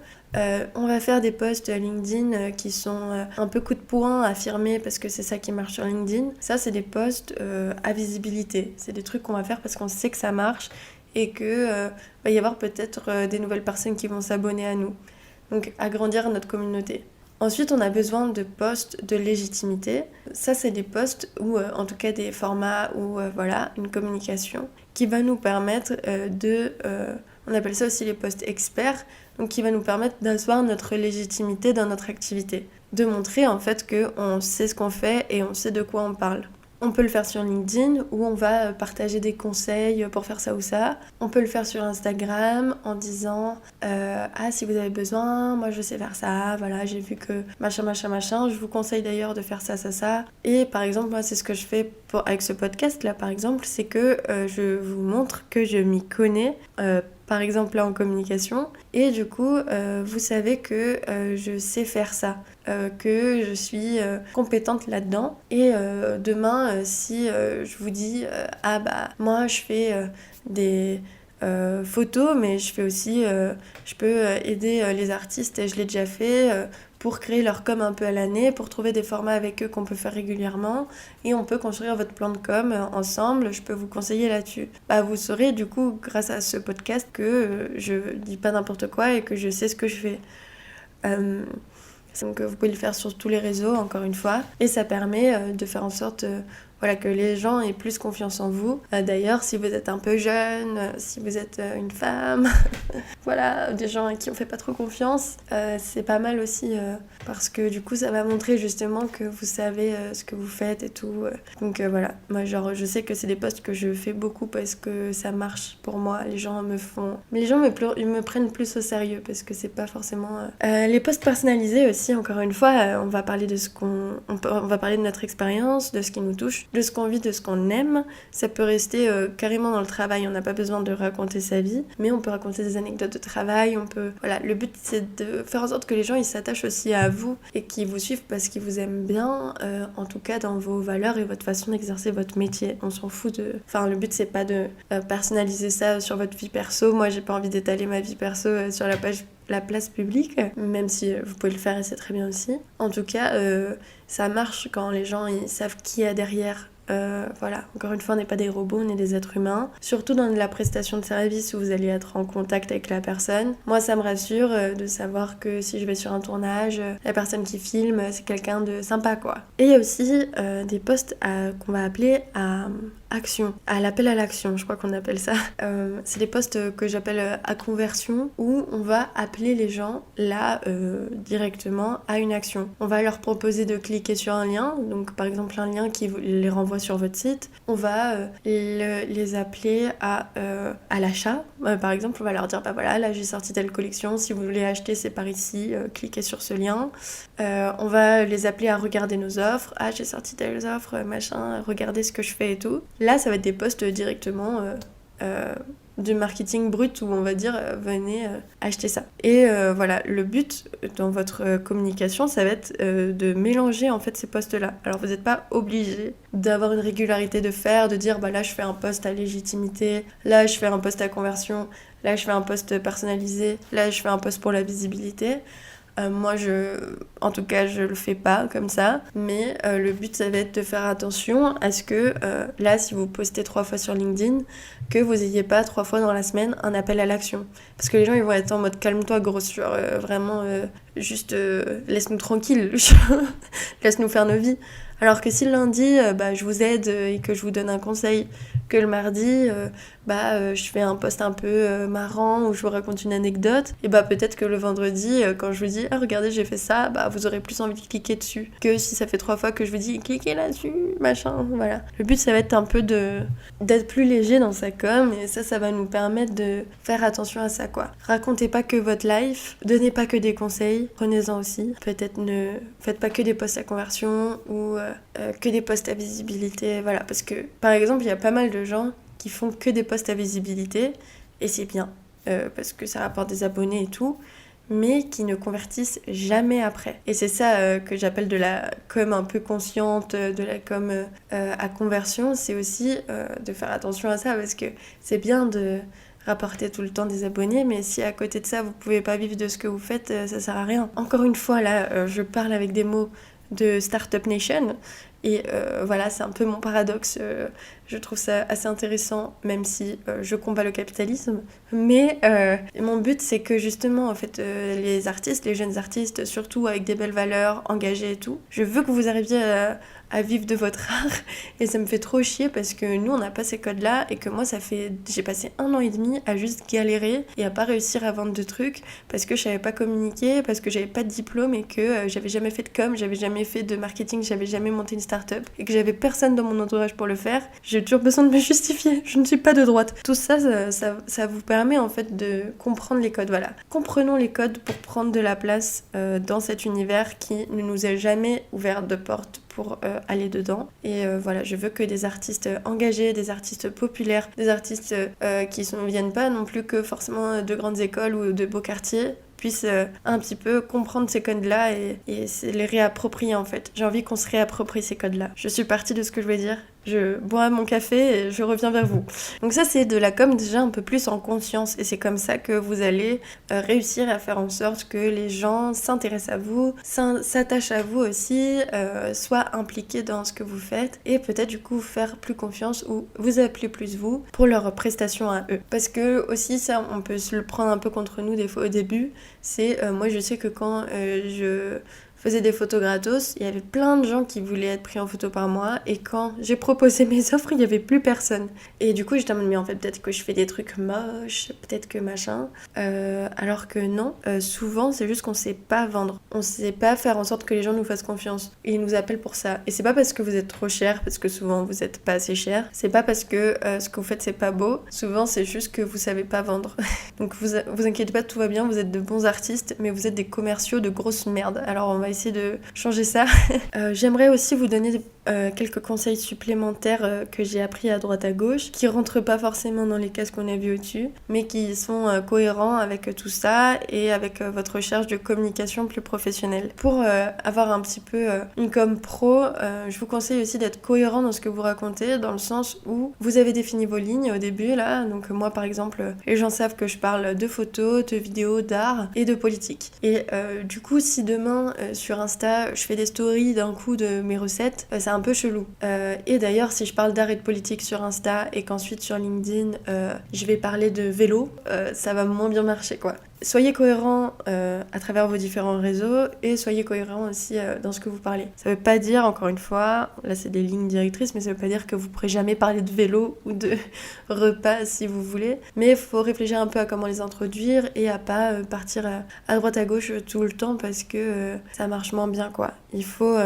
On va faire des posts LinkedIn qui sont un peu coup de poing, affirmés parce que c'est ça qui marche sur LinkedIn. Ça, c'est des posts à visibilité. C'est des trucs qu'on va faire parce qu'on sait que ça marche et que va y avoir peut-être des nouvelles personnes qui vont s'abonner à nous. Donc, agrandir notre communauté. Ensuite, on a besoin de posts de légitimité. Ça, c'est des posts ou en tout cas des formats ou voilà, une communication qui va nous permettre on appelle ça aussi les posts experts, donc qui va nous permettre d'asseoir notre légitimité dans notre activité. De montrer en fait qu'on sait ce qu'on fait et on sait de quoi on parle. On peut le faire sur LinkedIn où on va partager des conseils pour faire ça ou ça. On peut le faire sur Instagram en disant ah, si vous avez besoin, moi je sais faire ça, voilà, j'ai vu que machin, je vous conseille d'ailleurs de faire ça. Et par exemple, moi c'est ce que je fais avec ce podcast là par exemple, c'est que je vous montre que je m'y connais. Par exemple là en communication, et du coup vous savez que je sais faire ça, que je suis compétente là-dedans, et demain si je vous dis ah bah moi je fais des photos, mais je fais aussi je peux aider les artistes, et je l'ai déjà fait pour créer leur com un peu à l'année, pour trouver des formats avec eux qu'on peut faire régulièrement, et on peut construire votre plan de com ensemble, je peux vous conseiller là-dessus. Bah, vous saurez du coup, grâce à ce podcast, que je dis pas n'importe quoi et que je sais ce que je fais. Donc vous pouvez le faire sur tous les réseaux, encore une fois, et ça permet de faire en sorte voilà, que les gens aient plus confiance en vous. D'ailleurs, si vous êtes un peu jeune, si vous êtes une femme, voilà, des gens à qui on fait pas trop confiance, c'est pas mal aussi parce que du coup ça va montrer justement que vous savez ce que vous faites et tout. Donc voilà, moi genre je sais que c'est des posts que je fais beaucoup parce que ça marche pour moi, les gens me font... Mais les gens ils me prennent plus au sérieux parce que c'est pas forcément... Les posts personnalisés aussi, encore une fois, on va parler de on va parler de notre expérience, de ce qui nous touche, de ce qu'on vit, de ce qu'on aime. Ça peut rester carrément dans le travail, on n'a pas besoin de raconter sa vie, mais on peut raconter des anecdotes de travail, on peut... Voilà, le but c'est de faire en sorte que les gens ils s'attachent aussi à vous et qu'ils vous suivent parce qu'ils vous aiment bien, en tout cas dans vos valeurs et votre façon d'exercer votre métier. On s'en fout de... Enfin, le but c'est pas de personnaliser ça sur votre vie perso. Moi j'ai pas envie d'étaler ma vie perso sur la place publique, même si vous pouvez le faire et c'est très bien aussi. En tout cas, ça marche quand les gens ils savent qui est derrière. Voilà, encore une fois, on n'est pas des robots, on est des êtres humains. Surtout dans la prestation de service où vous allez être en contact avec la personne. Moi, ça me rassure de savoir que si je vais sur un tournage, la personne qui filme, c'est quelqu'un de sympa, quoi. Et il y a aussi des posts qu'on va appeler à action, à l'appel à l'action, je crois qu'on appelle ça. C'est des posts que j'appelle à conversion, où on va appeler les gens là directement à une action. On va leur proposer de cliquer sur un lien, donc par exemple un lien qui les renvoie sur votre site. On va les appeler à l'achat. Par exemple, on va leur dire bah voilà, là j'ai sorti telle collection, si vous voulez acheter c'est par ici, cliquez sur ce lien. On va les appeler à regarder nos offres. Ah, j'ai sorti telles offres, machin, regardez ce que je fais et tout. Là, ça va être des posts directement du marketing brut où on va dire venez acheter ça. Et voilà, le but dans votre communication, ça va être de mélanger en fait ces posts-là. Alors vous n'êtes pas obligé d'avoir une régularité de faire, de dire bah là je fais un post à légitimité, là je fais un post à conversion, là je fais un post personnalisé, là je fais un post pour la visibilité. Moi, en tout cas, je le fais pas comme ça, mais le but, ça va être de faire attention à ce que, là, si vous postez 3 fois sur LinkedIn, que vous ayez pas 3 fois dans la semaine un appel à l'action. Parce que les gens, ils vont être en mode calme-toi, grosse sueur, vraiment, juste laisse-nous tranquilles, laisse-nous faire nos vies. Alors que si le lundi, je vous aide et que je vous donne un conseil, que le mardi, je fais un post un peu marrant où je vous raconte une anecdote, et peut-être que le vendredi, quand je vous dis ah regardez j'ai fait ça, vous aurez plus envie de cliquer dessus que si ça fait 3 fois que je vous dis cliquez là-dessus, machin, voilà. Le but ça va être un peu d'être plus léger dans sa com, et ça va nous permettre de faire attention à ça quoi. Racontez pas que votre life, donnez pas que des conseils, prenez-en aussi. Peut-être ne faites pas que des posts à conversion ou que des posts à visibilité, voilà, parce que par exemple il y a pas mal de gens qui font que des posts à visibilité, et c'est bien, parce que ça rapporte des abonnés et tout, mais qui ne convertissent jamais après. Et c'est ça que j'appelle de la com un peu consciente, de la com à conversion, c'est aussi de faire attention à ça, parce que c'est bien de rapporter tout le temps des abonnés, mais si à côté de ça vous pouvez pas vivre de ce que vous faites, ça sert à rien. Encore une fois là, je parle avec des mots de Startup Nation, et voilà, c'est un peu mon paradoxe. Je trouve ça assez intéressant, même si je combats le capitalisme. Mais mon but, c'est que justement, en fait, les artistes, les jeunes artistes, surtout avec des belles valeurs, engagés et tout, je veux que vous arriviez à vivre de votre art. Et ça me fait trop chier parce que nous, on n'a pas ces codes-là, et que moi, j'ai passé 1 an et demi à juste galérer et à pas réussir à vendre de trucs parce que je savais pas communiquer, parce que j'avais pas de diplôme, et que j'avais jamais fait de com, j'avais jamais fait de marketing, j'avais jamais monté une start-up, et que j'avais personne dans mon entourage pour le faire. J'ai toujours besoin de me justifier, je ne suis pas de droite. Tout ça, ça vous permet en fait de comprendre les codes, voilà. Comprenons les codes pour prendre de la place dans cet univers qui ne nous a jamais ouvert de porte pour aller dedans. Et voilà, je veux que des artistes engagés, des artistes populaires, des artistes qui ne viennent pas non plus que forcément de grandes écoles ou de beaux quartiers, puissent un petit peu comprendre ces codes-là et les réapproprier en fait. J'ai envie qu'on se réapproprie ces codes-là. Je suis partie de ce que je voulais dire. Je bois mon café et je reviens vers vous. Donc ça, c'est de la com déjà un peu plus en conscience, et c'est comme ça que vous allez réussir à faire en sorte que les gens s'intéressent à vous, s'attachent à vous aussi, soient impliqués dans ce que vous faites, et peut-être du coup faire plus confiance ou vous appeler plus vous pour leurs prestations à eux. Parce que aussi ça, on peut se le prendre un peu contre nous des fois au début. C'est moi je sais que quand je faisais des photos gratos, il y avait plein de gens qui voulaient être pris en photo par moi, et quand j'ai proposé mes offres, il y avait plus personne. Et du coup, j'étais en mode, mais en fait, peut-être que je fais des trucs moches, peut-être que machin. Alors que non, souvent, c'est juste qu'on sait pas vendre. On sait pas faire en sorte que les gens nous fassent confiance. Et ils nous appellent pour ça. Et c'est pas parce que vous êtes trop cher, parce que souvent vous êtes pas assez cher. C'est pas parce que ce que vous faites c'est pas beau. Souvent, c'est juste que vous savez pas vendre. Donc vous inquiétez pas, tout va bien, vous êtes de bons artistes, mais vous êtes des commerciaux de grosses merdes. Alors on va essayer de changer ça. J'aimerais aussi vous donner quelques conseils supplémentaires que j'ai appris à droite à gauche, qui rentrent pas forcément dans les cases qu'on a vues au-dessus, mais qui sont cohérents avec tout ça et avec votre recherche de communication plus professionnelle. Pour avoir un petit peu une com pro, je vous conseille aussi d'être cohérent dans ce que vous racontez, dans le sens où vous avez défini vos lignes au début là. Donc moi par exemple, les gens savent que je parle de photos, de vidéos, d'art et de politique. Et du coup, si demain sur Insta je fais des stories d'un coup de mes recettes, c'est un peu chelou. Et d'ailleurs, si je parle d'art et de politique sur Insta et qu'ensuite sur LinkedIn je vais parler de vélo, ça va moins bien marcher quoi. Soyez cohérents à travers vos différents réseaux, et soyez cohérents aussi dans ce que vous parlez. Ça veut pas dire, encore une fois, là c'est des lignes directrices, mais ça veut pas dire que vous pourrez jamais parler de vélo ou de repas si vous voulez. Mais il faut réfléchir un peu à comment les introduire et à pas partir à droite à gauche tout le temps, parce que ça marche moins bien quoi. Il faut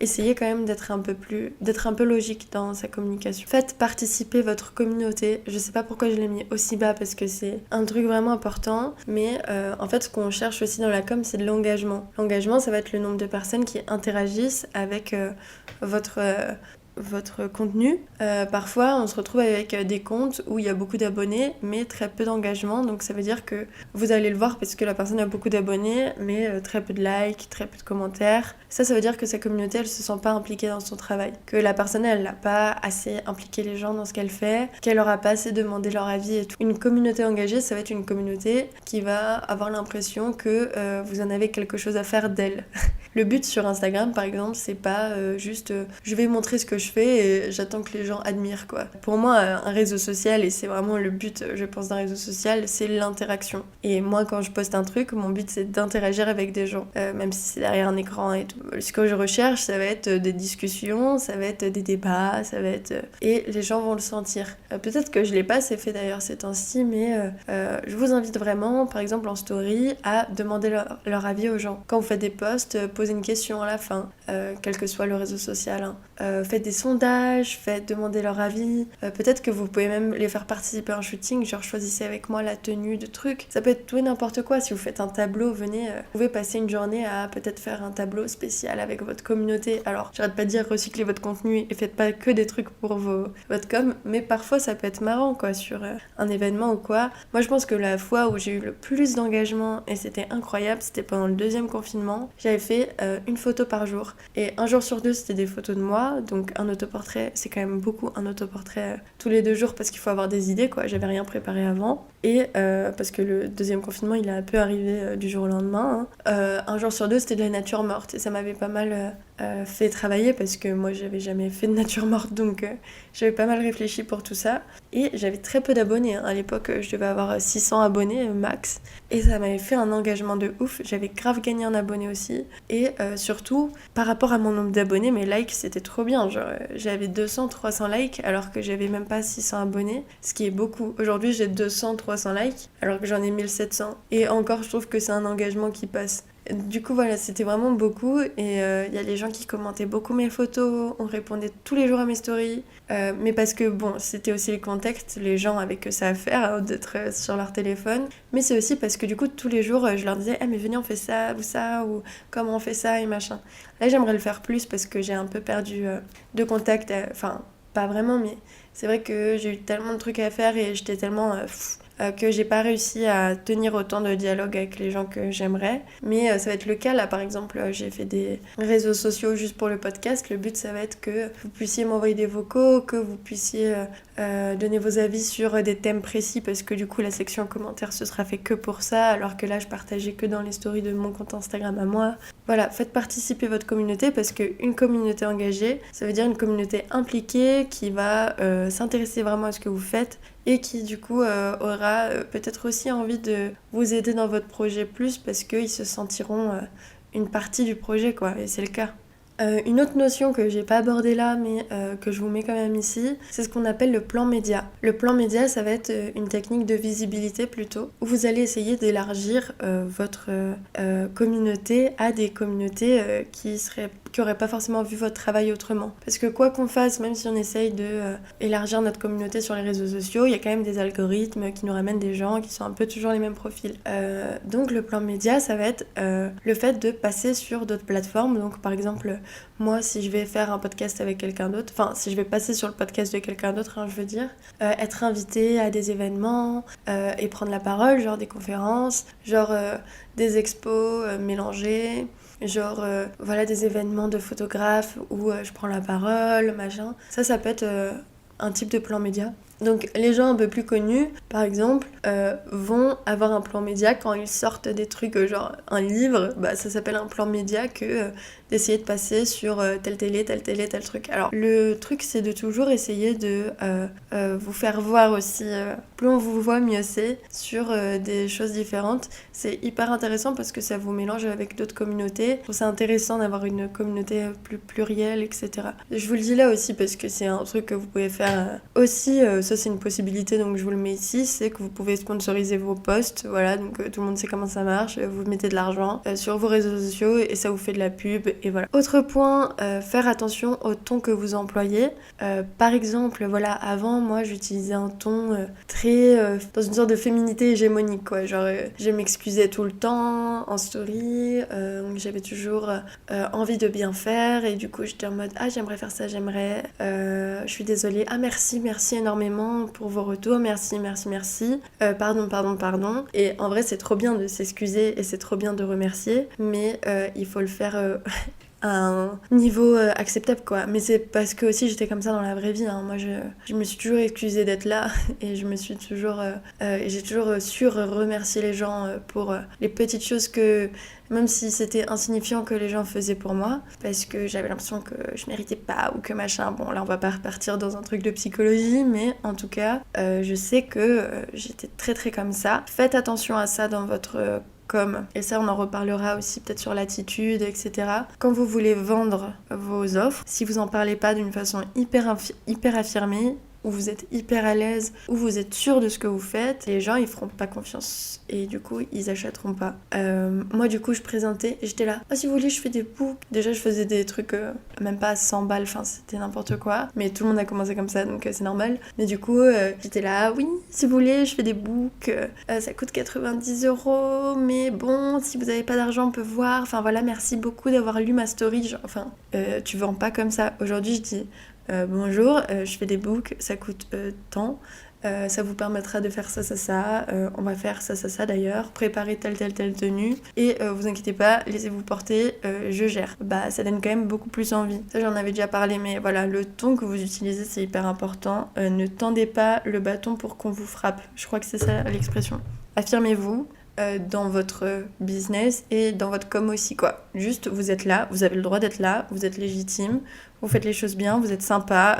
essayer quand même d'être un peu logique dans sa communication. Faites participer votre communauté. Je sais pas pourquoi je l'ai mis aussi bas, parce que c'est un truc vraiment important, mais en fait ce qu'on cherche aussi dans la com, c'est de l'engagement. L'engagement, ça va être le nombre de personnes qui interagissent avec votre contenu. Parfois on se retrouve avec des comptes où il y a beaucoup d'abonnés mais très peu d'engagement, donc ça veut dire que vous allez le voir parce que la personne a beaucoup d'abonnés mais très peu de likes, très peu de commentaires. Ça veut dire que sa communauté elle se sent pas impliquée dans son travail, que la personne elle n'a pas assez impliqué les gens dans ce qu'elle fait, qu'elle aura pas assez demandé leur avis et tout. Une communauté engagée, ça va être une communauté qui va avoir l'impression que vous en avez quelque chose à faire d'elle. Le but sur Instagram par exemple, c'est pas juste je vais montrer ce que je je fais et j'attends que les gens admirent, quoi. Pour moi, un réseau social, et c'est vraiment le but, je pense, d'un réseau social, c'est l'interaction. Et moi, quand je poste un truc, mon but, c'est d'interagir avec des gens, même si c'est derrière un écran et tout. Ce que je recherche, ça va être des discussions, ça va être des débats, ça va être... Et les gens vont le sentir. Peut-être que je l'ai pas assez fait d'ailleurs ces temps-ci, mais je vous invite vraiment, par exemple en story, à demander leur avis aux gens. Quand vous faites des posts, posez une question à la fin, quel que soit le réseau social. Faites des sondages, demandez leur avis. Peut-être que vous pouvez même les faire participer à un shooting, genre choisissez avec moi la tenue de trucs. Ça peut être tout et n'importe quoi. Si vous faites un tableau, venez, vous pouvez passer une journée à peut-être faire un tableau spécial avec votre communauté. Alors, j'arrête pas de dire recyclez votre contenu et faites pas que des trucs pour votre com, mais parfois ça peut être marrant, quoi, sur un événement ou quoi. Moi, je pense que la fois où j'ai eu le plus d'engagement, et c'était incroyable, c'était pendant le 2e confinement. J'avais fait une photo par jour. Et un jour sur 2, c'était des photos de moi. Donc un autoportrait, c'est quand même beaucoup un autoportrait tous les 2 jours parce qu'il faut avoir des idées, quoi. J'avais rien préparé avant. Et parce que le 2e confinement, il a un peu arrivé du jour au lendemain. Un jour sur 2, c'était de la nature morte. Et ça m'avait pas mal fait travailler parce que moi, j'avais jamais fait de nature morte. Donc j'avais pas mal réfléchi pour tout ça. Et j'avais très peu d'abonnés. À l'époque, je devais avoir 600 abonnés max. Et ça m'avait fait un engagement de ouf. J'avais grave gagné en abonnés aussi. Et surtout, par rapport à mon nombre d'abonnés, mes likes, c'était trop bien. Genre, j'avais 200, 300 likes alors que j'avais même pas 600 abonnés. Ce qui est beaucoup. Aujourd'hui, j'ai 200, 300 likes alors que j'en ai 1700. Et encore, je trouve que c'est un engagement qui passe. Du coup, voilà, c'était vraiment beaucoup. Et il y a les gens qui commentaient beaucoup mes photos. On répondait tous les jours à mes stories. Mais parce que, bon, c'était aussi le contexte. Les gens avaient que ça à faire d'être sur leur téléphone. Mais c'est aussi parce que, du coup, tous les jours, je leur disais « Ah, mais venez, on fait ça ou ça. » Ou « Comment on fait ça ?» et machin. Là, j'aimerais le faire plus parce que j'ai un peu perdu de contact. Enfin, pas vraiment, mais c'est vrai que j'ai eu tellement de trucs à faire et j'étais tellement... que j'ai pas réussi à tenir autant de dialogue avec les gens que j'aimerais. Mais ça va être le cas là, par exemple, j'ai fait des réseaux sociaux juste pour le podcast. Le but, ça va être que vous puissiez m'envoyer des vocaux, que vous puissiez donner vos avis sur des thèmes précis parce que du coup, la section commentaires, ce sera fait que pour ça, alors que là, je partageais que dans les stories de mon compte Instagram à moi. Voilà, faites participer votre communauté parce qu'une communauté engagée, ça veut dire une communauté impliquée qui va s'intéresser vraiment à ce que vous faites et qui du coup aura peut-être aussi envie de vous aider dans votre projet plus parce qu'ils se sentiront une partie du projet, quoi, et c'est le cas. Une autre notion que j'ai pas abordée là mais que je vous mets quand même ici, c'est ce qu'on appelle le plan média. Le plan média, ça va être une technique de visibilité plutôt, où vous allez essayer d'élargir votre communauté à des communautés qui auraient pas forcément vu votre travail autrement. Parce que quoi qu'on fasse, même si on essaye de élargir notre communauté sur les réseaux sociaux, il y a quand même des algorithmes qui nous ramènent des gens qui sont un peu toujours les mêmes profils. Donc le plan média, ça va être le fait de passer sur d'autres plateformes. Donc par exemple, moi, si je vais faire un podcast avec quelqu'un d'autre, enfin, si je vais passer sur le podcast de quelqu'un d'autre, je veux dire, être invité à des événements et prendre la parole, genre des conférences, genre des expos mélangés, genre voilà, des événements de photographes où je prends la parole, machin. Ça peut être un type de plan média. Donc les gens un peu plus connus, par exemple, vont avoir un plan média quand ils sortent des trucs genre un livre, ça s'appelle un plan média que d'essayer de passer sur telle télé, tel truc. Alors le truc, c'est de toujours essayer de vous faire voir aussi, plus on vous voit, mieux c'est, sur des choses différentes. C'est hyper intéressant parce que ça vous mélange avec d'autres communautés. Je trouve ça intéressant d'avoir une communauté plus plurielle, etc. Je vous le dis là aussi parce que c'est un truc que vous pouvez faire aussi, ça c'est une possibilité, donc je vous le mets ici, c'est que vous pouvez sponsoriser vos posts, voilà, donc tout le monde sait comment ça marche, vous mettez de l'argent sur vos réseaux sociaux et ça vous fait de la pub, et voilà. Autre point, faire attention au ton que vous employez. Par exemple, voilà, avant, moi, j'utilisais un ton très... dans une sorte de féminité hégémonique, quoi. Genre, je m'excusais tout le temps en story, j'avais toujours envie de bien faire, et du coup, j'étais en mode, ah, j'aimerais faire ça, j'aimerais, je suis désolée, ah, merci énormément pour vos retours, merci, pardon. Et en vrai, c'est trop bien de s'excuser et c'est trop bien de remercier, mais il faut le faire un niveau acceptable, quoi. Mais c'est parce que aussi j'étais comme ça dans la vraie vie, hein. Moi, je me suis toujours excusée d'être là et je me suis toujours... j'ai toujours su remercier les gens pour les petites choses que... Même si c'était insignifiant que les gens faisaient pour moi, parce que j'avais l'impression que je méritais pas ou que machin. Bon, là, on va pas repartir dans un truc de psychologie, mais en tout cas, je sais que j'étais très très comme ça. Faites attention à ça dans votre et ça on en reparlera aussi peut-être sur l'attitude, etc. Quand vous voulez vendre vos offres, si vous en parlez pas d'une façon hyper affirmée, où vous êtes hyper à l'aise, où vous êtes sûr de ce que vous faites, les gens ils feront pas confiance et du coup ils achèteront pas. Moi du coup je présentais et j'étais là, si vous voulez je fais des books. Déjà je faisais des trucs même pas à 100 balles, enfin c'était n'importe quoi, mais tout le monde a commencé comme ça donc c'est normal. Mais du coup j'étais là, oui si vous voulez je fais des books, ça coûte 90 €, mais bon si vous avez pas d'argent on peut voir, enfin voilà merci beaucoup d'avoir lu ma story, genre, enfin tu vends pas comme ça. Aujourd'hui je dis bonjour, je fais des books, ça coûte tant, ça vous permettra de faire ça, on va faire ça d'ailleurs, préparer telle tenue, et vous inquiétez pas, laissez-vous porter, je gère. Bah ça donne quand même beaucoup plus envie. Ça j'en avais déjà parlé, mais voilà, le ton que vous utilisez c'est hyper important. Ne tendez pas le bâton pour qu'on vous frappe, je crois que c'est ça l'expression. Affirmez-vous dans votre business et dans votre com aussi, quoi. Juste, vous êtes là, vous avez le droit d'être là, vous êtes légitime, vous faites les choses bien, vous êtes sympa,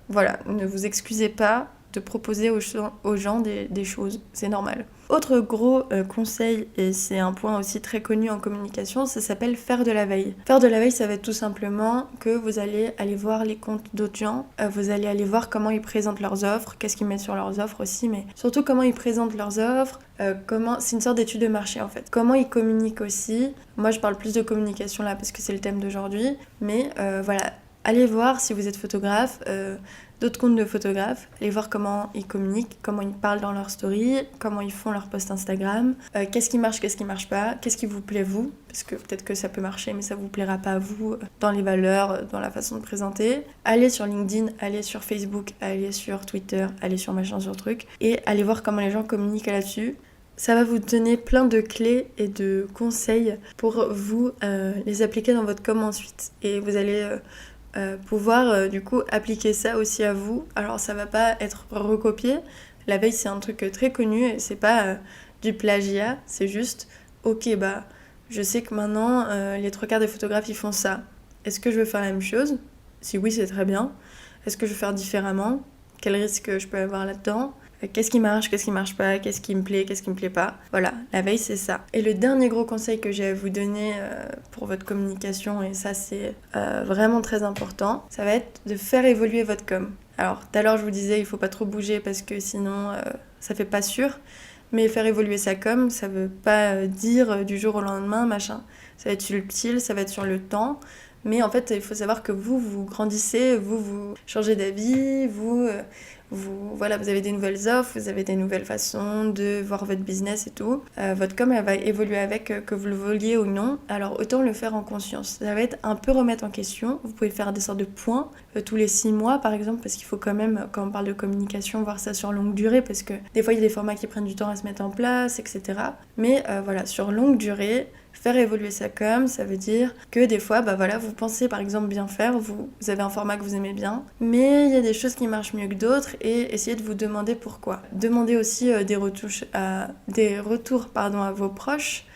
voilà, ne vous excusez pas de proposer aux gens des choses, c'est normal. Autre gros conseil, et c'est un point aussi très connu en communication, ça s'appelle faire de la veille. Faire de la veille, ça va être tout simplement que vous allez aller voir les comptes d'autres gens, vous allez aller voir comment ils présentent leurs offres, qu'est-ce qu'ils mettent sur leurs offres aussi, mais surtout comment ils présentent leurs offres, c'est une sorte d'étude de marché en fait. Comment ils communiquent aussi. Moi je parle plus de communication là parce que c'est le thème d'aujourd'hui, mais voilà, allez voir si vous êtes photographe, d'autres comptes de photographes, allez voir comment ils communiquent, comment ils parlent dans leur story, comment ils font leur post Instagram, qu'est-ce qui marche pas, qu'est-ce qui vous plaît vous, parce que peut-être que ça peut marcher mais ça vous plaira pas à vous dans les valeurs, dans la façon de présenter. Allez sur LinkedIn, allez sur Facebook, allez sur Twitter, allez sur machin sur truc, et allez voir comment les gens communiquent là-dessus. Ça va vous donner plein de clés et de conseils pour vous les appliquer dans votre com ensuite. Et vous allez pouvoir du coup appliquer ça aussi à vous. Alors ça va pas être recopié. La veille c'est un truc très connu et c'est pas du plagiat. C'est juste, ok bah je sais que maintenant les 3/4 des photographes ils font ça. Est-ce que je veux faire la même chose ? Si oui c'est très bien. Est-ce que je veux faire différemment ? Quel risque je peux avoir là-dedans ? Qu'est-ce qui marche pas, qu'est-ce qui me plaît pas. Voilà, la veille c'est ça. Et le dernier gros conseil que j'ai à vous donner pour votre communication, et ça c'est vraiment très important, ça va être de faire évoluer votre com. Alors tout à l'heure je vous disais il faut pas trop bouger parce que sinon ça fait pas sûr, mais faire évoluer sa com ça veut pas dire du jour au lendemain machin. Ça va être subtil, ça va être sur le temps. Mais en fait, il faut savoir que vous grandissez, vous changez d'avis, vous avez des nouvelles offres, vous avez des nouvelles façons de voir votre business et tout. Votre com, elle va évoluer avec, que vous le vouliez ou non. Alors, autant le faire en conscience. Ça va être un peu remettre en question. Vous pouvez faire des sortes de points tous les 6 mois, par exemple, parce qu'il faut quand même, quand on parle de communication, voir ça sur longue durée, parce que des fois, il y a des formats qui prennent du temps à se mettre en place, etc. Mais voilà, sur longue durée, faire évoluer sa com, ça veut dire que des fois, vous pensez par exemple bien faire, vous avez un format que vous aimez bien, mais il y a des choses qui marchent mieux que d'autres et essayez de vous demander pourquoi. Demandez aussi des retours à vos proches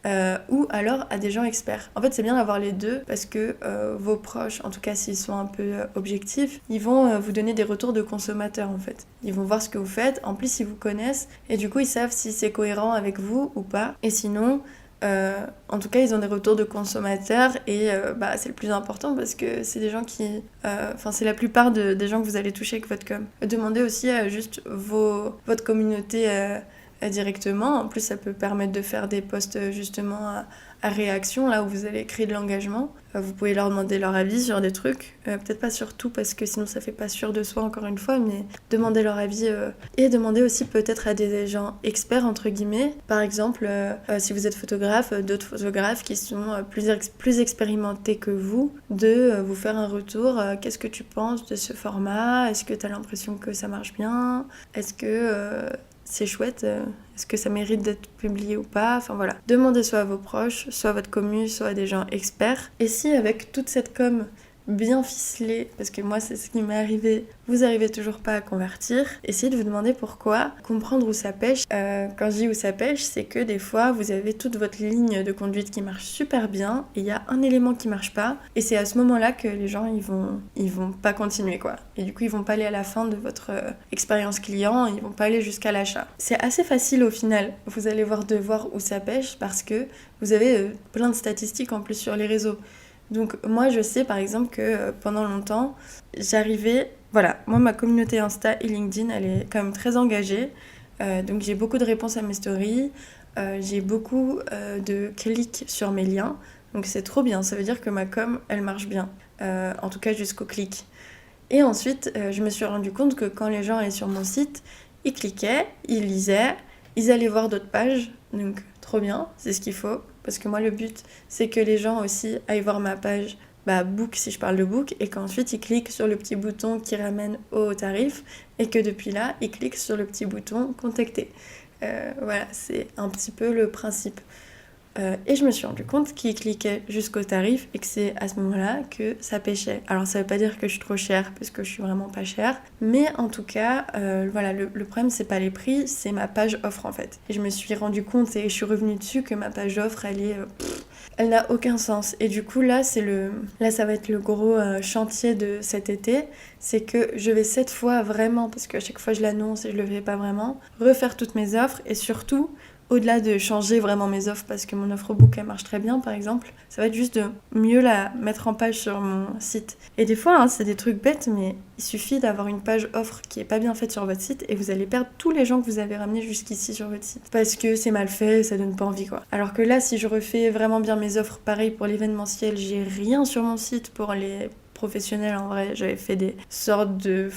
ou alors à des gens experts. En fait, c'est bien d'avoir les deux parce que vos proches, en tout cas s'ils sont un peu objectifs, ils vont vous donner des retours de consommateurs en fait. Ils vont voir ce que vous faites, en plus ils vous connaissent et du coup ils savent si c'est cohérent avec vous ou pas. Et sinon, en tout cas ils ont des retours de consommateurs et c'est le plus important parce que c'est des gens qui c'est la plupart des gens que vous allez toucher avec votre com. Demandez aussi à juste votre communauté directement. En plus ça peut permettre de faire des posts justement à réaction, là où vous allez créer de l'engagement. Vous pouvez leur demander leur avis sur des trucs, peut-être pas sur tout parce que sinon ça fait pas sûr de soi encore une fois, mais demandez leur avis et demandez aussi peut-être à des gens experts entre guillemets. Par exemple, si vous êtes photographe, d'autres photographes qui sont plus expérimentés que vous, de vous faire un retour. Qu'est-ce que tu penses de ce format ? Est-ce que tu as l'impression que ça marche bien ? Est-ce que c'est chouette, est-ce que ça mérite d'être publié ou pas, enfin voilà. Demandez soit à vos proches, soit à votre commu, soit à des gens experts. Et si avec toute cette com bien ficelée, parce que moi c'est ce qui m'est arrivé, vous arrivez toujours pas à convertir, essayez de vous demander pourquoi, comprendre où ça pêche. Quand je dis où ça pêche, c'est que des fois vous avez toute votre ligne de conduite qui marche super bien et il y a un élément qui marche pas et c'est à ce moment-là que les gens ils vont pas continuer quoi. Et du coup ils vont pas aller à la fin de votre expérience client, ils vont pas aller jusqu'à l'achat. C'est assez facile au final, vous allez voir où ça pêche parce que vous avez plein de statistiques en plus sur les réseaux. Donc moi je sais par exemple que pendant longtemps j'arrivais, voilà, moi ma communauté Insta et LinkedIn elle est quand même très engagée, donc j'ai beaucoup de réponses à mes stories, j'ai beaucoup de clics sur mes liens, donc c'est trop bien, ça veut dire que ma com elle marche bien, en tout cas jusqu'au clic. Et ensuite je me suis rendu compte que quand les gens allaient sur mon site, ils cliquaient, ils lisaient, ils allaient voir d'autres pages, donc trop bien, c'est ce qu'il faut. Parce que moi, le but, c'est que les gens aussi aillent voir ma page book, si je parle de book, et qu'ensuite ils cliquent sur le petit bouton qui ramène au tarif, et que depuis là, ils cliquent sur le petit bouton contacter. Voilà, c'est un petit peu le principe. Et je me suis rendu compte qu'ils cliquaient jusqu'au tarif et que c'est à ce moment-là que ça pêchait. Alors ça veut pas dire que je suis trop chère parce que je suis vraiment pas chère, mais en tout cas, voilà, le problème c'est pas les prix, c'est ma page offre en fait. Et je me suis rendu compte et je suis revenue dessus que ma page offre elle n'a aucun sens. Et du coup là ça va être le gros chantier de cet été, c'est que je vais cette fois vraiment, parce qu'à chaque fois je l'annonce et je le fais pas vraiment, refaire toutes mes offres et surtout au-delà de changer vraiment mes offres parce que mon offre book elle marche très bien par exemple, ça va être juste de mieux la mettre en page sur mon site. Et des fois c'est des trucs bêtes mais il suffit d'avoir une page offre qui est pas bien faite sur votre site et vous allez perdre tous les gens que vous avez ramenés jusqu'ici sur votre site parce que c'est mal fait, ça donne pas envie quoi. Alors que là si je refais vraiment bien mes offres, pareil pour l'événementiel, j'ai rien sur mon site pour les professionnel en vrai, j'avais fait des sortes de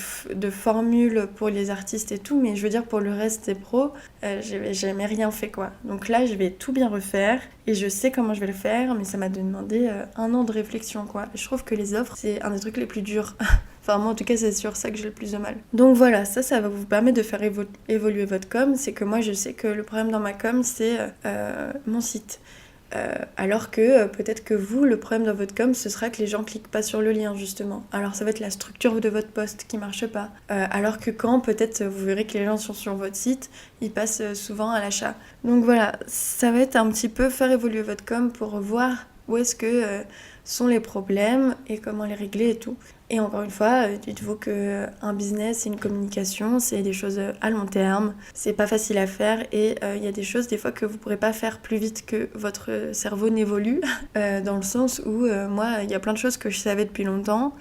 formules pour les artistes et tout, mais je veux dire pour le reste des pros, j'avais jamais rien fait quoi. Donc là je vais tout bien refaire et je sais comment je vais le faire, mais ça m'a demandé un an de réflexion quoi. Et je trouve que les offres c'est un des trucs les plus durs. Enfin moi en tout cas c'est sur ça que j'ai le plus de mal. Donc voilà, ça va vous permettre de faire évoluer votre com, c'est que moi je sais que le problème dans ma com c'est mon site. Alors que peut-être que vous, le problème dans votre com, ce sera que les gens cliquent pas sur le lien justement. Alors ça va être la structure de votre post qui marche pas. Alors que quand peut-être vous verrez que les gens sont sur votre site, ils passent souvent à l'achat. Donc voilà, ça va être un petit peu faire évoluer votre com pour voir où est-ce que sont les problèmes et comment les régler et tout. Et encore une fois, dites-vous qu'un business et une communication, c'est des choses à long terme, c'est pas facile à faire et il y a des choses des fois que vous pourrez pas faire plus vite que votre cerveau n'évolue, dans le sens où moi, il y a plein de choses que je savais depuis longtemps,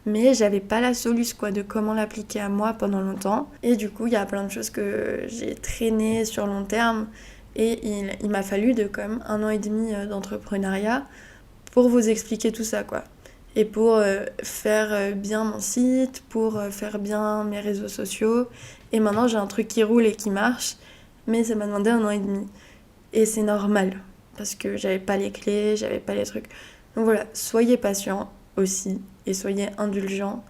mais j'avais pas la soluce quoi de comment l'appliquer à moi pendant longtemps. Et du coup, il y a plein de choses que j'ai traînées sur long terme et il m'a fallu quand même 1 an et demi d'entrepreneuriat pour vous expliquer tout ça quoi. Et pour faire bien mon site, pour faire bien mes réseaux sociaux. Et maintenant j'ai un truc qui roule et qui marche, mais ça m'a demandé 1 an et demi. Et c'est normal, parce que j'avais pas les clés, j'avais pas les trucs. Donc voilà, soyez patient aussi, et soyez indulgents.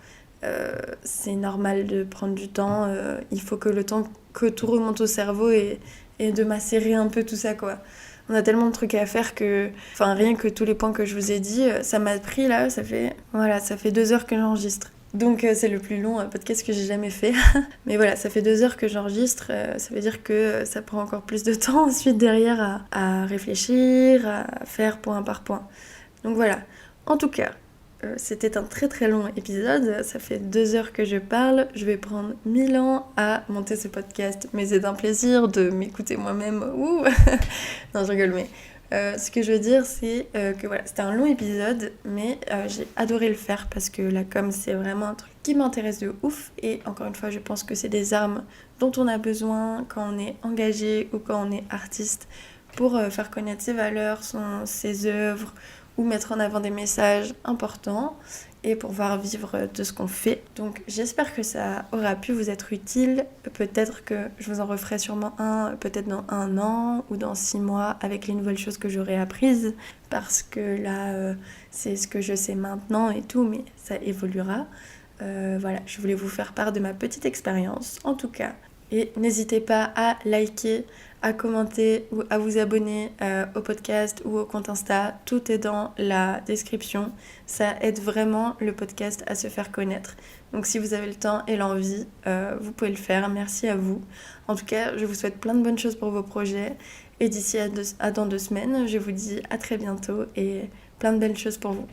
C'est normal de prendre du temps, il faut que le temps que tout remonte au cerveau et de macérer un peu tout ça quoi. On a tellement de trucs à faire que... Enfin, rien que tous les points que je vous ai dit, ça m'a pris là, ça fait 2 heures que j'enregistre. Donc c'est le plus long podcast que j'ai jamais fait. Mais voilà, ça fait 2 heures que j'enregistre, ça veut dire que ça prend encore plus de temps ensuite derrière à réfléchir, à faire point par point. Donc voilà, en tout cas... c'était un très très long épisode, ça fait 2 heures que je parle, je vais prendre 1000 ans à monter ce podcast, mais c'est un plaisir de m'écouter moi-même, ouh. Non je rigole, mais ce que je veux dire c'est que voilà, c'était un long épisode, mais j'ai adoré le faire parce que la com c'est vraiment un truc qui m'intéresse de ouf, et encore une fois je pense que c'est des armes dont on a besoin quand on est engagé ou quand on est artiste pour faire connaître ses valeurs, ses œuvres, ou mettre en avant des messages importants et pouvoir vivre de ce qu'on fait. Donc j'espère que ça aura pu vous être utile. Peut-être que je vous en referai sûrement un, peut-être dans 1 an ou dans 6 mois avec les nouvelles choses que j'aurai apprises, parce que là c'est ce que je sais maintenant et tout, mais ça évoluera. Voilà, je voulais vous faire part de ma petite expérience. En tout cas, Et n'hésitez pas à liker, à commenter ou à vous abonner au podcast ou au compte Insta. Tout est dans la description. Ça aide vraiment le podcast à se faire connaître. Donc si vous avez le temps et l'envie, vous pouvez le faire. Merci à vous. En tout cas, je vous souhaite plein de bonnes choses pour vos projets. Et d'ici à dans 2 semaines, je vous dis à très bientôt et plein de belles choses pour vous.